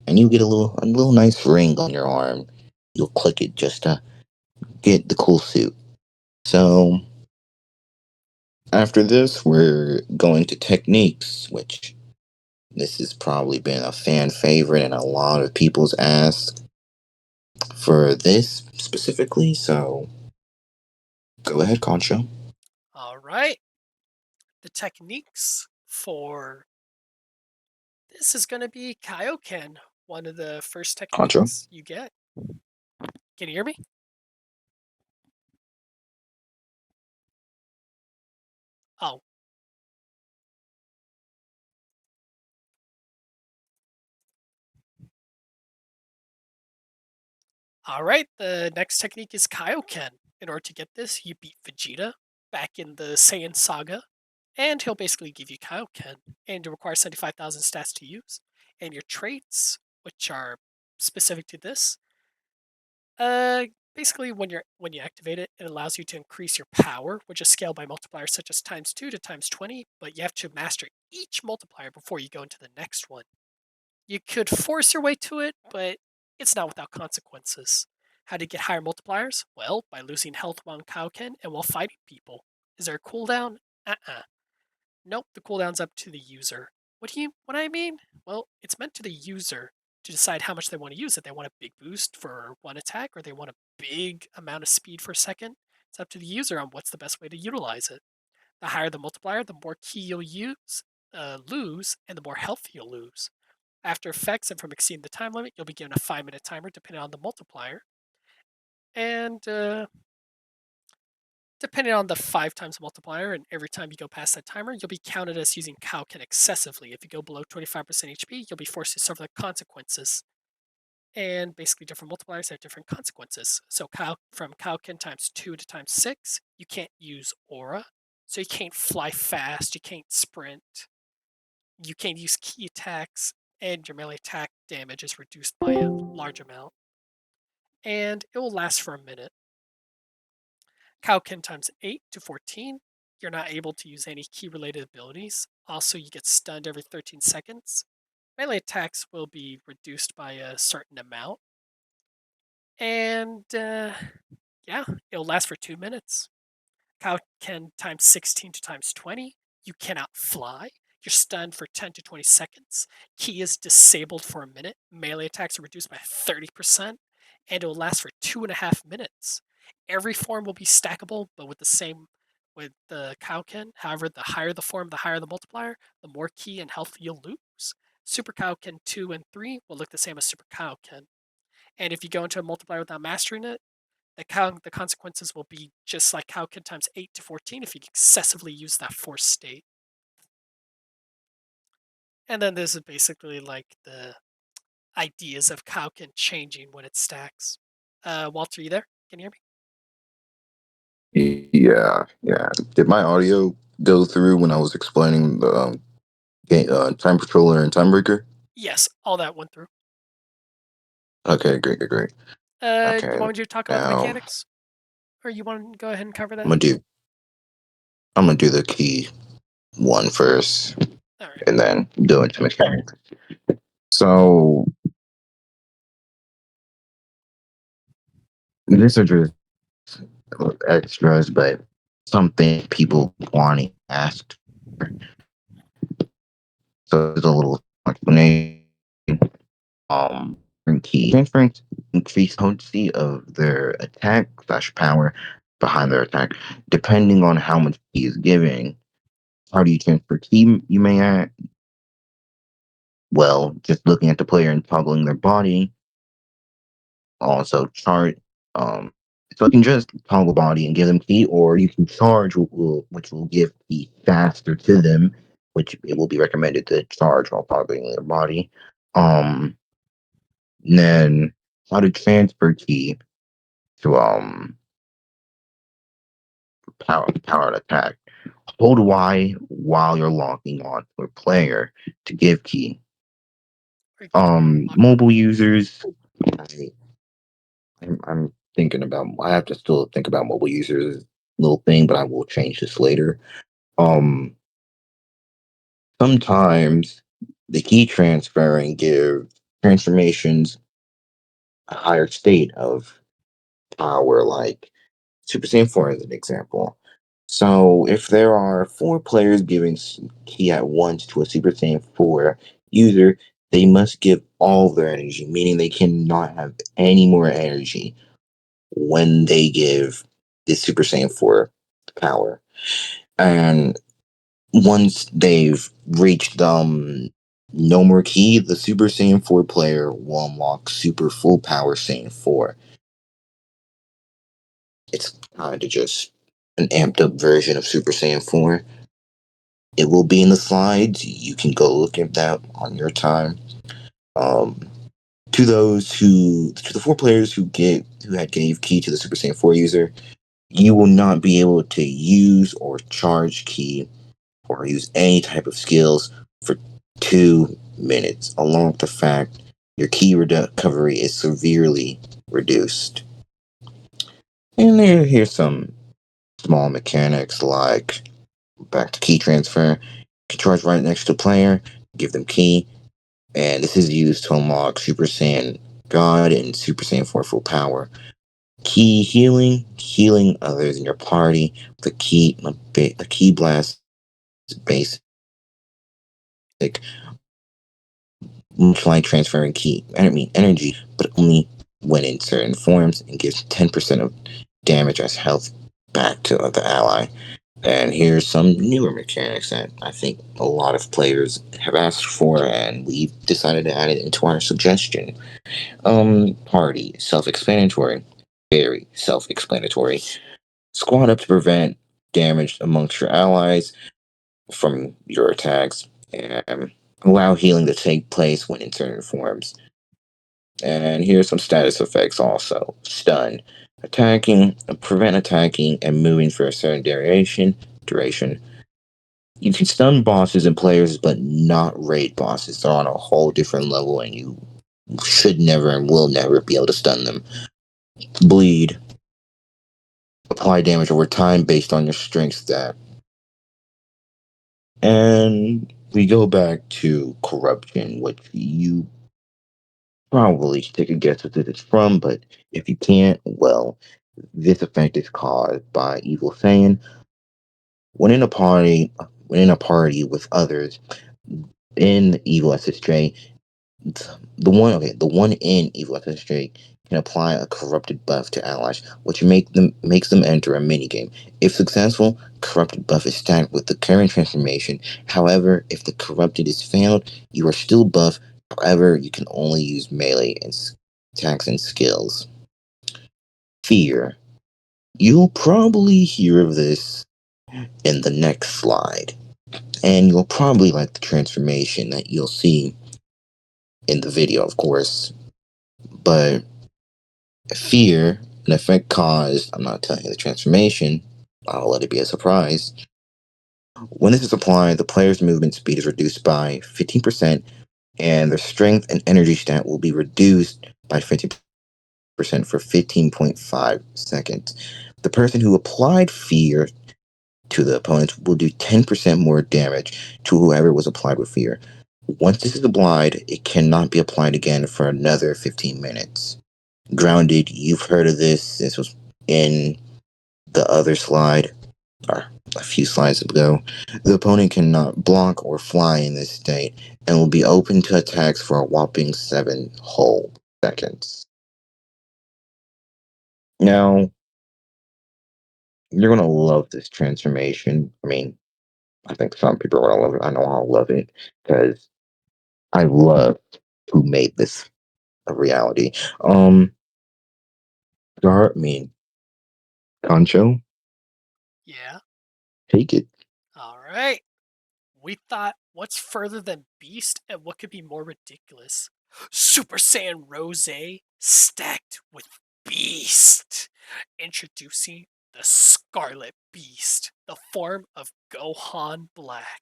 and you get a little nice ring on your arm. You'll click it just to get the cool suit. So after this, we're going to techniques, which this has probably been a fan favorite, and a lot of people's asked for this specifically. So go ahead, Concho. All right. The techniques for this is going to be Kaioken, one of the first Concho. techniques you get. Can you hear me? Oh, all right. The next technique is Kaioken. In order to get this, you beat Vegeta back in the Saiyan Saga, and he'll basically give you Kaioken, and you require 75,000 stats to use. And your traits, which are specific to this, Uh, basically, when you activate it, it allows you to increase your power, which is scaled by multipliers such as times 2 to times 20. But you have to master each multiplier before you go into the next one. You could force your way to it, but it's not without consequences. How to get higher multipliers? Well, by losing health while Kaioken and while fighting people. Is there a cooldown? Uh-uh. Nope, the cooldown's up to the user. What I mean? Well, it's meant to the user to decide how much they want to use it. They want a big boost for one attack or they want a big amount of speed for a second. It's up to the user on what's the best way to utilize it. The higher the multiplier, the more key you'll lose, and the more health you'll lose. After effects and from exceeding the time limit, you'll be given a 5-minute timer depending on the multiplier. And depending on the 5 times multiplier, and every time you go past that timer, you'll be counted as using Kaioken excessively. If you go below 25% HP, you'll be forced to suffer the consequences. And basically, different multipliers have different consequences. So from Kaioken times 2 to times 6, you can't use Aura. So you can't fly fast, you can't sprint, you can't use key attacks, and your melee attack damage is reduced by a large amount. And it will last for a minute. Kaioken times 8 to 14, you're not able to use any key related abilities. Also, you get stunned every 13 seconds. Melee attacks will be reduced by a certain amount. And yeah, it'll last for 2 minutes. Kaioken times 16 to times 20, you cannot fly. You're stunned for 10 to 20 seconds. Ki is disabled for a minute. Melee attacks are reduced by 30%, and it will last for 2.5 minutes. Every form will be stackable, but with the same with the Kauken. However, the higher the form, the higher the multiplier, the more Ki and health you'll lose. Super Kauken 2 and 3 will look the same as Super Kauken. And if you go into a multiplier without mastering it, the consequences will be just like Kauken times 8 to 14 if you excessively use that force state. And then this is basically like the ideas of Kauken changing when it stacks. Walter, you there? Can you hear me? Yeah, yeah. Did my audio go through when I was explaining the time controller and time breaker? Yes, all that went through. Okay, great, great, great. You Okay, want me to talk about the now mechanics, or you want to go ahead and cover I'm that? gonna do I'm gonna do the key one first, All right. and then go into mechanics. So these are just extras, but something people want to ask. So there's a little explanation. Um, key transferring increase potency of their attack slash power behind their attack, depending on how much key is giving. How do you transfer key? You may add. Well, just looking at the player and toggling their body. Also, chart. Um, so you can just toggle body and give them key, or you can charge, which will give key faster to them, which it will be recommended to charge while toggling their body. Um, then how to transfer key to power an attack. Hold Y while you're locking on to a player to give key. Or you can just lock on. Mobile users. I, I'm thinking about. I have to still think about mobile users little thing, but I will change this later. Um, Sometimes the key transferring give transformations a higher state of power, like Super Saiyan 4 as an example. So if there are four players giving key at once to a Super Saiyan 4 user, they must give all of their energy, meaning they cannot have any more energy when they give the Super Saiyan 4 power. And once they've reached no more key, the Super Saiyan 4 player will unlock Super Full Power Saiyan 4. It's kind of just an amped up version of Super Saiyan 4. It will be in the slides. You can go look at that on your time. Um, to the four players who had gave key to the Super Saiyan 4 user, you will not be able to use or charge key or use any type of skills for 2 minutes, along with the fact your key recovery is severely reduced. And here's some small mechanics like back to key transfer. You can charge right next to player, give them key, and this is used to unlock Super Saiyan God and Super Saiyan 4 full power. Key healing, healing others in your party with a key blast basic, much like transferring energy, but only when in certain forms and gives 10% of damage as health back to the ally. And here's some newer mechanics that I think a lot of players have asked for, and we've decided to add it into our suggestion. Party, self-explanatory, very self-explanatory. Squad up to prevent damage amongst your allies from your attacks, and allow healing to take place when in certain forms. And here's some status effects also. Stun. Attacking, prevent attacking and moving for a certain duration. You can stun bosses and players, but not raid bosses. They're on a whole different level, and you should never and will never be able to stun them. Bleed. Apply damage over time based on your strength stat. And we go back to corruption, which you probably should take a guess what this is from, but if you can't, well, this effect is caused by Evil Saiyan. When in a party, when in a party with others in Evil SSJ, the one in Evil SSJ can apply a corrupted buff to allies, which makes them enter a minigame. If successful, corrupted buff is stacked with the current transformation. However, if the corrupted is failed, you are still buff. However, you can only use melee and attacks and skills. Fear. You'll probably hear of this in the next slide, and you'll probably like the transformation that you'll see in the video, of course. But fear, an effect caused, I'm not telling you the transformation, I'll let it be a surprise. When this is applied, the player's movement speed is reduced by 15%, and their strength and energy stat will be reduced by 50% for 15.5 seconds. The person who applied fear to the opponents will do 10% more damage to whoever was applied with fear. Once this is applied, it cannot be applied again for another 15 minutes. Grounded, you've heard of this. This was in the other slide, or a few slides ago. The opponent cannot block or fly in this state and will be open to attacks for a whopping 7 whole seconds. Now, you're going to love this transformation. I mean, I think some people are going to love it. I know I'll love it because I love who made this a reality. I mean, Concho, Yeah. take it. All right. We thought, what's further than Beast and what could be more ridiculous? Super Saiyan Rose stacked with Beast. Introducing the Scarlet Beast, the form of Gohan Black.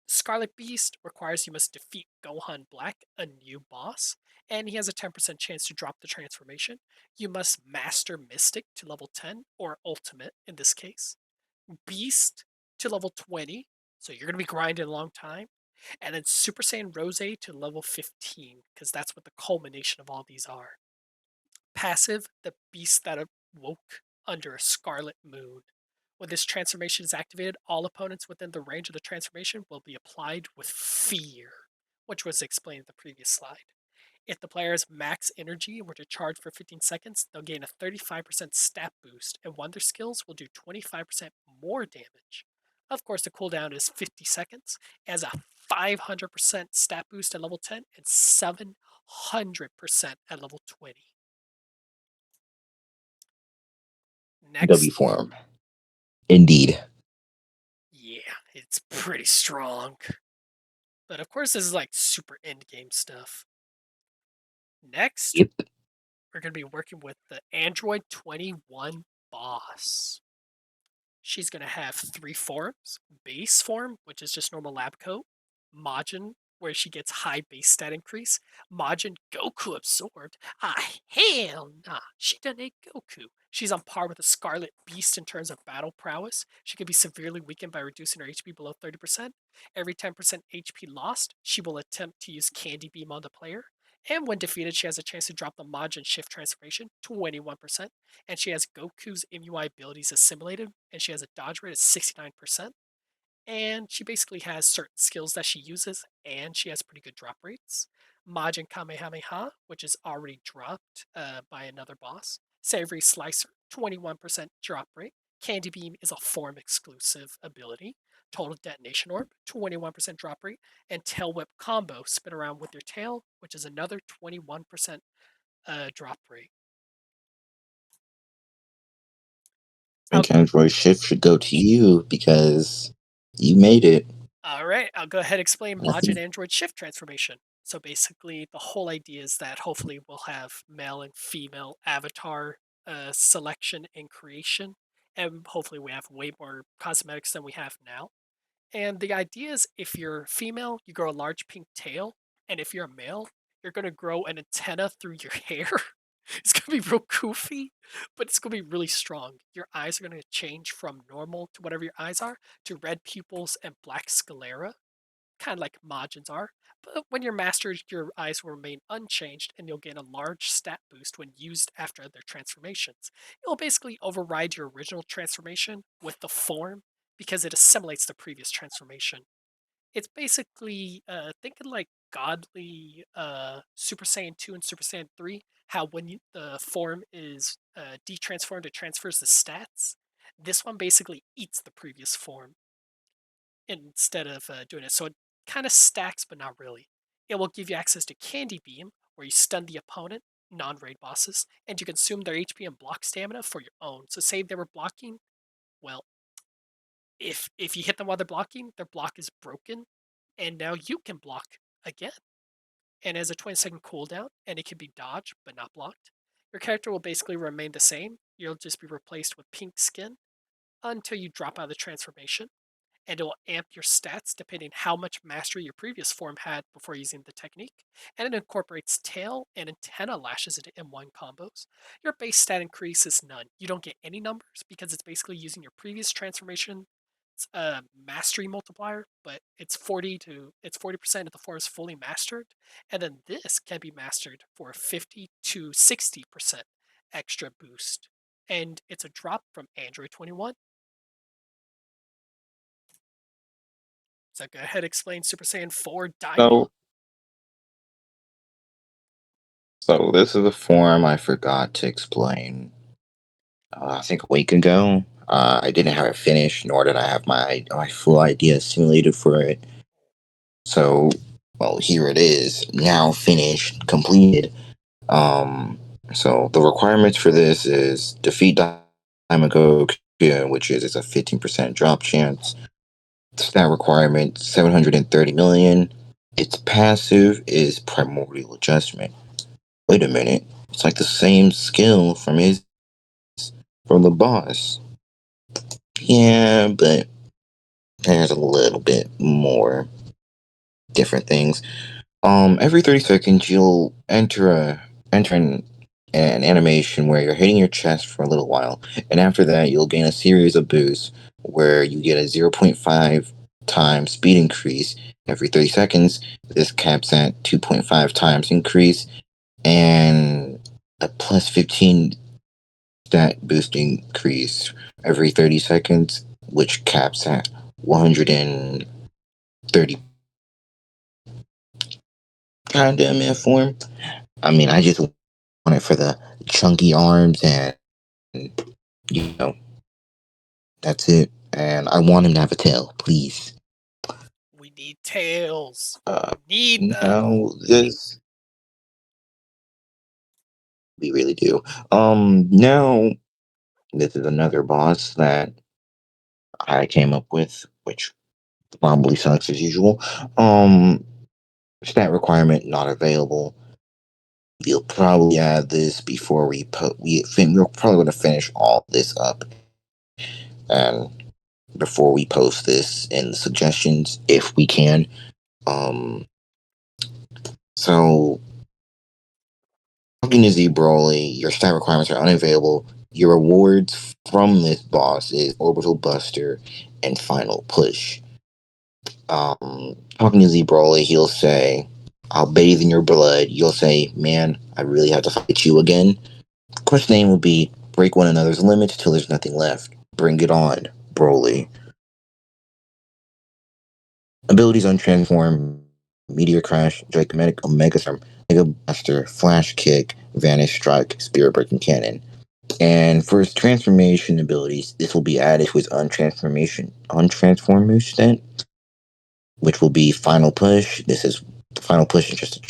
Scarlet Beast requires you must defeat Gohan Black, a new boss, and he has a 10% chance to drop the transformation. You must master Mystic to level 10, or Ultimate in this case. Beast to level 20, so you're going to be grinding a long time. And then Super Saiyan Rose to level 15, because that's what the culmination of all these are. Passive, the beast that awoke under a scarlet moon. When this transformation is activated, all opponents within the range of the transformation will be applied with fear, which was explained in the previous slide. If the player has max energy and were to charge for 15 seconds, they'll gain a 35% stat boost, and Wonder Skills will do 25% more damage. Of course, the cooldown is 50 seconds, as a 500% stat boost at level 10 and 700% at level 20. W Next, form. Indeed. yeah, it's pretty strong. But of course, this is like super end game stuff. Next, Yep. we're going to be working with the Android 21 boss. She's going to have 3 forms: base form, which is just normal lab coat; Majin, where she gets high base stat increase; Majin Goku absorbed. Ah, hell nah, she done ate Goku. She's on par with the Scarlet Beast in terms of battle prowess. She can be severely weakened by reducing her HP below 30%. Every 10% HP lost, she will attempt to use Candy Beam on the player. And when defeated, she has a chance to drop the Majin Shift transformation, 21%, and she has Goku's MUI abilities assimilated, and she has a dodge rate of 69%. And she basically has certain skills that she uses, and she has pretty good drop rates. Majin Kamehameha, which is already dropped by another boss. Savory Slicer, 21% drop rate. Candy Beam is a form exclusive ability. Total Detonation Orb, 21% drop rate. And Tail Whip Combo, spin around with your tail, which is another 21% drop rate. I think Android Shift should go to you because you made it. All right, I'll go ahead and explain Majin Android Shift transformation. So basically, the whole idea is that hopefully we'll have male and female avatar selection and creation, and hopefully we have way more cosmetics than we have now. And the idea is if you're female, you grow a large pink tail, and if you're a male, you're going to grow an antenna through your hair. It's going to be real goofy, but it's going to be really strong. Your eyes are going to change from normal to whatever your eyes are to red pupils and black sclera, kind of like Majin's are. But when you're mastered, your eyes will remain unchanged and you'll gain a large stat boost when used after their transformations. It will basically override your original transformation with the form because it assimilates the previous transformation. It's basically thinking like godly Super Saiyan 2 and Super Saiyan 3, how when the form is detransformed, it transfers the stats. This one basically eats the previous form instead of doing it. So it kind of stacks, but not really. It will give you access to Candy Beam, where you stun the opponent, non-raid bosses, and you consume their HP and block stamina for your own. So say they were blocking, well, if you hit them while they're blocking, their block is broken, and now you can block again. And has a 20-second cooldown, and it can be dodged but not blocked. Your character will basically remain the same. You'll just be replaced with pink skin until you drop out of the transformation, and it will amp your stats depending how much mastery your previous form had before using the technique. And it incorporates tail and antenna lashes into M1 combos. Your base stat increase is none. You don't get any numbers because it's basically using your previous transformation mastery multiplier, but it's 40% of the form is fully mastered, and then this can be mastered for 50 to 60% extra boost, and it's a drop from Android 21. So go ahead, explain Super Saiyan 4 Daimon. So, so this is a form I forgot to explain. I think a week ago. I didn't have it finished, nor did I have my full idea simulated for it. So, well, here it is, now finished, completed. Um, so the requirements for this is defeat Dimagogia, which is it's a 15% drop chance. Stat requirement 730 million. Its passive is primordial adjustment. Wait a minute, it's like the same skill from the boss. Yeah, but there's a little bit more different things. Every 30 seconds, you'll enter an animation where you're hitting your chest for a little while, and after that, you'll gain a series of boosts where you get a 0.5 times speed increase every 30 seconds. This caps at 2.5 times increase, and a plus 15 stat boost increase every 30 seconds, which caps at 130. Kind of in form. I mean, I just want it for the chunky arms, and you know, that's it. And I want him to have a tail, please. We need tails. Uh, We need them. now this we really do. Now this is another boss that I came up with, which probably sucks as usual. Um, Stat requirement not available. We'll probably add this before we're probably going to finish all this up, and before we post this in the suggestions, if we can. Um, so talking to Z Broly, your stat requirements are unavailable. Your rewards from this boss is Orbital Buster and Final Push. Talking to Z Broly, he'll say, "I'll bathe in your blood." You'll say, "Man, I really have to fight you again." Question name will be, "Break one another's limits till there's nothing left. Bring it on, Broly." Abilities untransform, Meteor Crash, Dracomatic, Omega Storm, Mega Blaster, Flash Kick, Vanish Strike, Spirit Breaking Cannon. And for his transformation abilities, this will be added to his untransform move set, which will be Final Push. This is Final Push is just a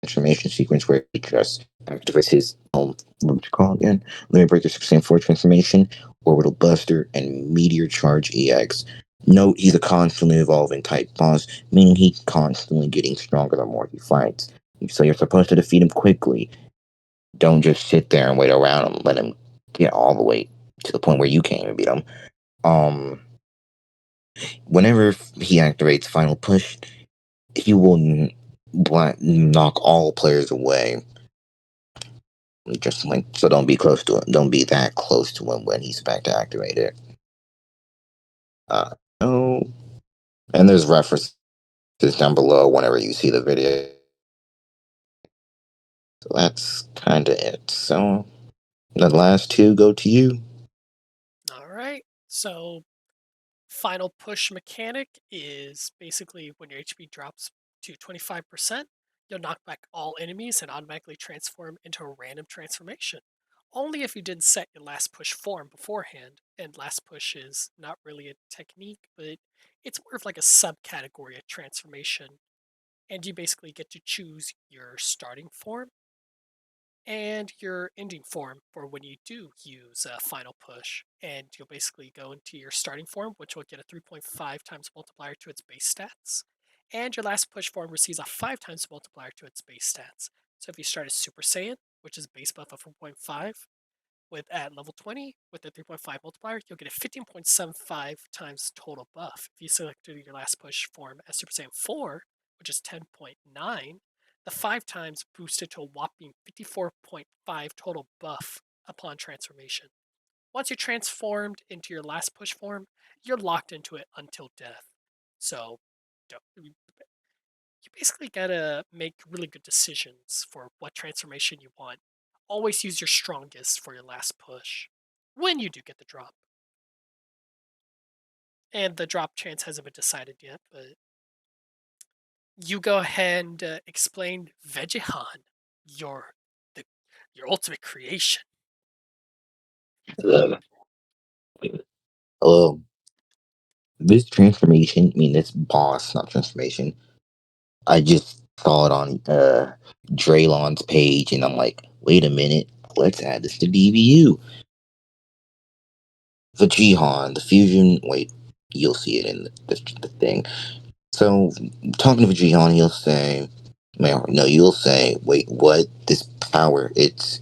transformation sequence where he just activates his what you call it again? Limit Breaker 6 4 transformation, Orbital Buster, and Meteor Charge EX. Note he's a constantly evolving type boss, meaning he's constantly getting stronger the more he fights. So you're supposed to defeat him quickly. Don't just sit there and wait around him. Let him get all the way to the point where you can't even beat him. Um, Whenever he activates Final Push, he will knock all players away. Just like so, don't be close to it. Don't be that close to him when he's about to activate it. No, and there's references down below whenever you see the video. So that's kind of it. So the last two go to you. All right. So, final push mechanic is basically when your HP drops to 25%, you'll knock back all enemies and automatically transform into a random transformation. Only if you didn't set your last push form beforehand. And last push is not really a technique, but it's more of like a subcategory of transformation. And you basically get to choose your starting form and your ending form for when you do use a final push. And you'll basically go into your starting form, which will get a 3.5 times multiplier to its base stats. And your last push form receives a 5 times multiplier to its base stats. So if you start as Super Saiyan, which is base buff of 4.5, with at level 20 with the 3.5 multiplier, you'll get a 15.75 times total buff. If you selected your last push form as Super Saiyan 4, which is 10.9, the 5 times boosted to a whopping 54.5 total buff upon transformation. Once you're transformed into your last push form, you're locked into it until death. So you basically gotta make really good decisions for what transformation you want. Always use your strongest for your last push when you do get the drop. And the drop chance hasn't been decided yet, but you go ahead and explain Vegehan, your the, your ultimate creation. Um, Hello. This transformation, I mean, this boss, not transformation. I just saw it on Draylon's page, and I'm like, wait a minute, let's add this to DBU. The Jihan, the fusion. Wait, you'll see it in the thing. So, talking to Jihan, he'll say, well, no, you'll say, wait, what? This power, it's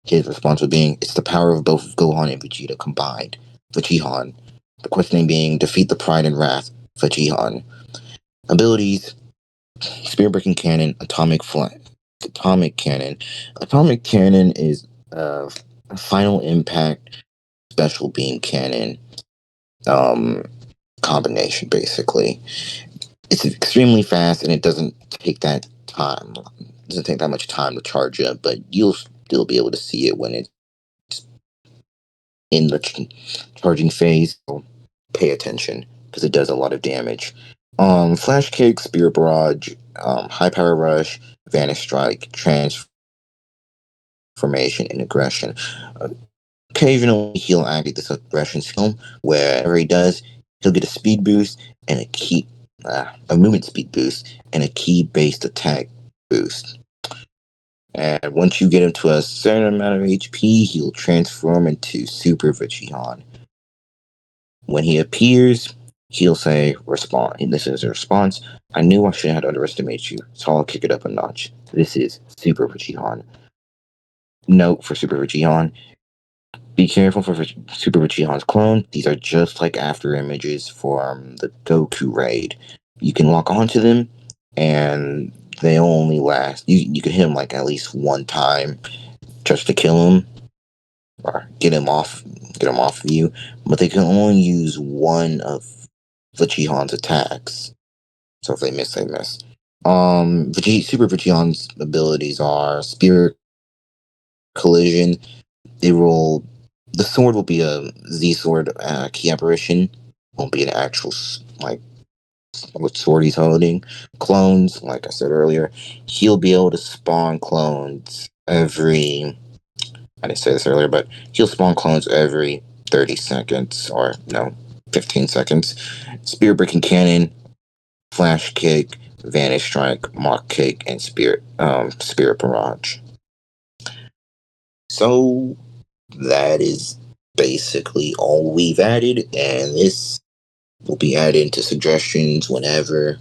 his response would being, it's the power of both Gohan and Vegeta combined. Vegeta. The questioning being, defeat the pride and wrath. Vegeta. Abilities, Spear Breaking Cannon, Atomic Flat. Atomic Cannon. Atomic Cannon is a final impact special beam cannon um, combination, basically. It's extremely fast and it doesn't take that time. It doesn't take that much time to charge up, but you'll still be able to see it when it's in the charging phase. So pay attention because it does a lot of damage. Flash Kick, Spirit Barrage, High Power Rush, Vanish Strike, Transformation, and Aggression. Occasionally, he'll activate this aggression skill. Wherever he does, he'll get a speed boost and a movement speed boost and a key-based attack boost. And once you get him to a certain amount of HP, he'll transform into Super Vegeta. When he appears, he'll say, "Respond." And this is a response. I knew I shouldn't have underestimated you, so I'll kick it up a notch. This is Super Vegeta. Note for Super Vegeta: be careful for Super Vegeta's clone. These are just like after images from the Goku raid. You can lock onto them, and they only last. You can hit them like at least one time just to kill him or get him off of you. But they can only use one of Vegeta's attacks. So if they miss, they miss. Super Vegeta's abilities are Spirit Collision. They roll. The sword will be a Z sword key apparition. Won't be an actual like what sword he's holding. Clones, like I said earlier, he'll be able to spawn clones every. I didn't say this earlier, but he'll spawn clones every 30 seconds or no, 15 seconds. Spear breaking cannon, flash kick, vanish strike, mock kick, and spirit barrage. So that is basically all we've added, and this will be added into suggestions whenever,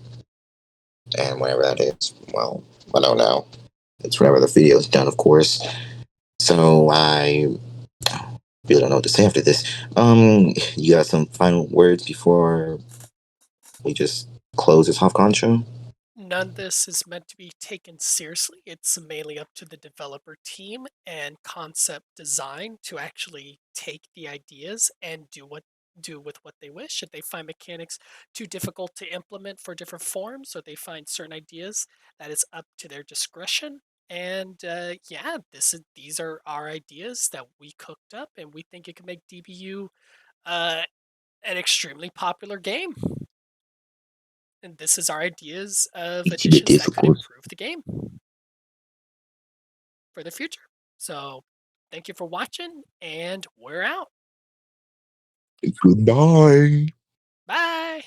and whenever that is. Well, I don't know. It's whenever the video is done, of course. So I really don't know what to say after this. You got some final words before we just close this HofCon show? None of this is meant to be taken seriously. It's mainly up to the developer team and concept design to actually take the ideas and do with what they wish. If they find mechanics too difficult to implement for different forms, or they find certain ideas, that is up to their discretion. And yeah, these are our ideas that we cooked up, and we think it can make DBU an extremely popular game. And this is our ideas of The additions that could discourse. improve the game for the future. So, thank you for watching, and we're out. Goodbye. Bye.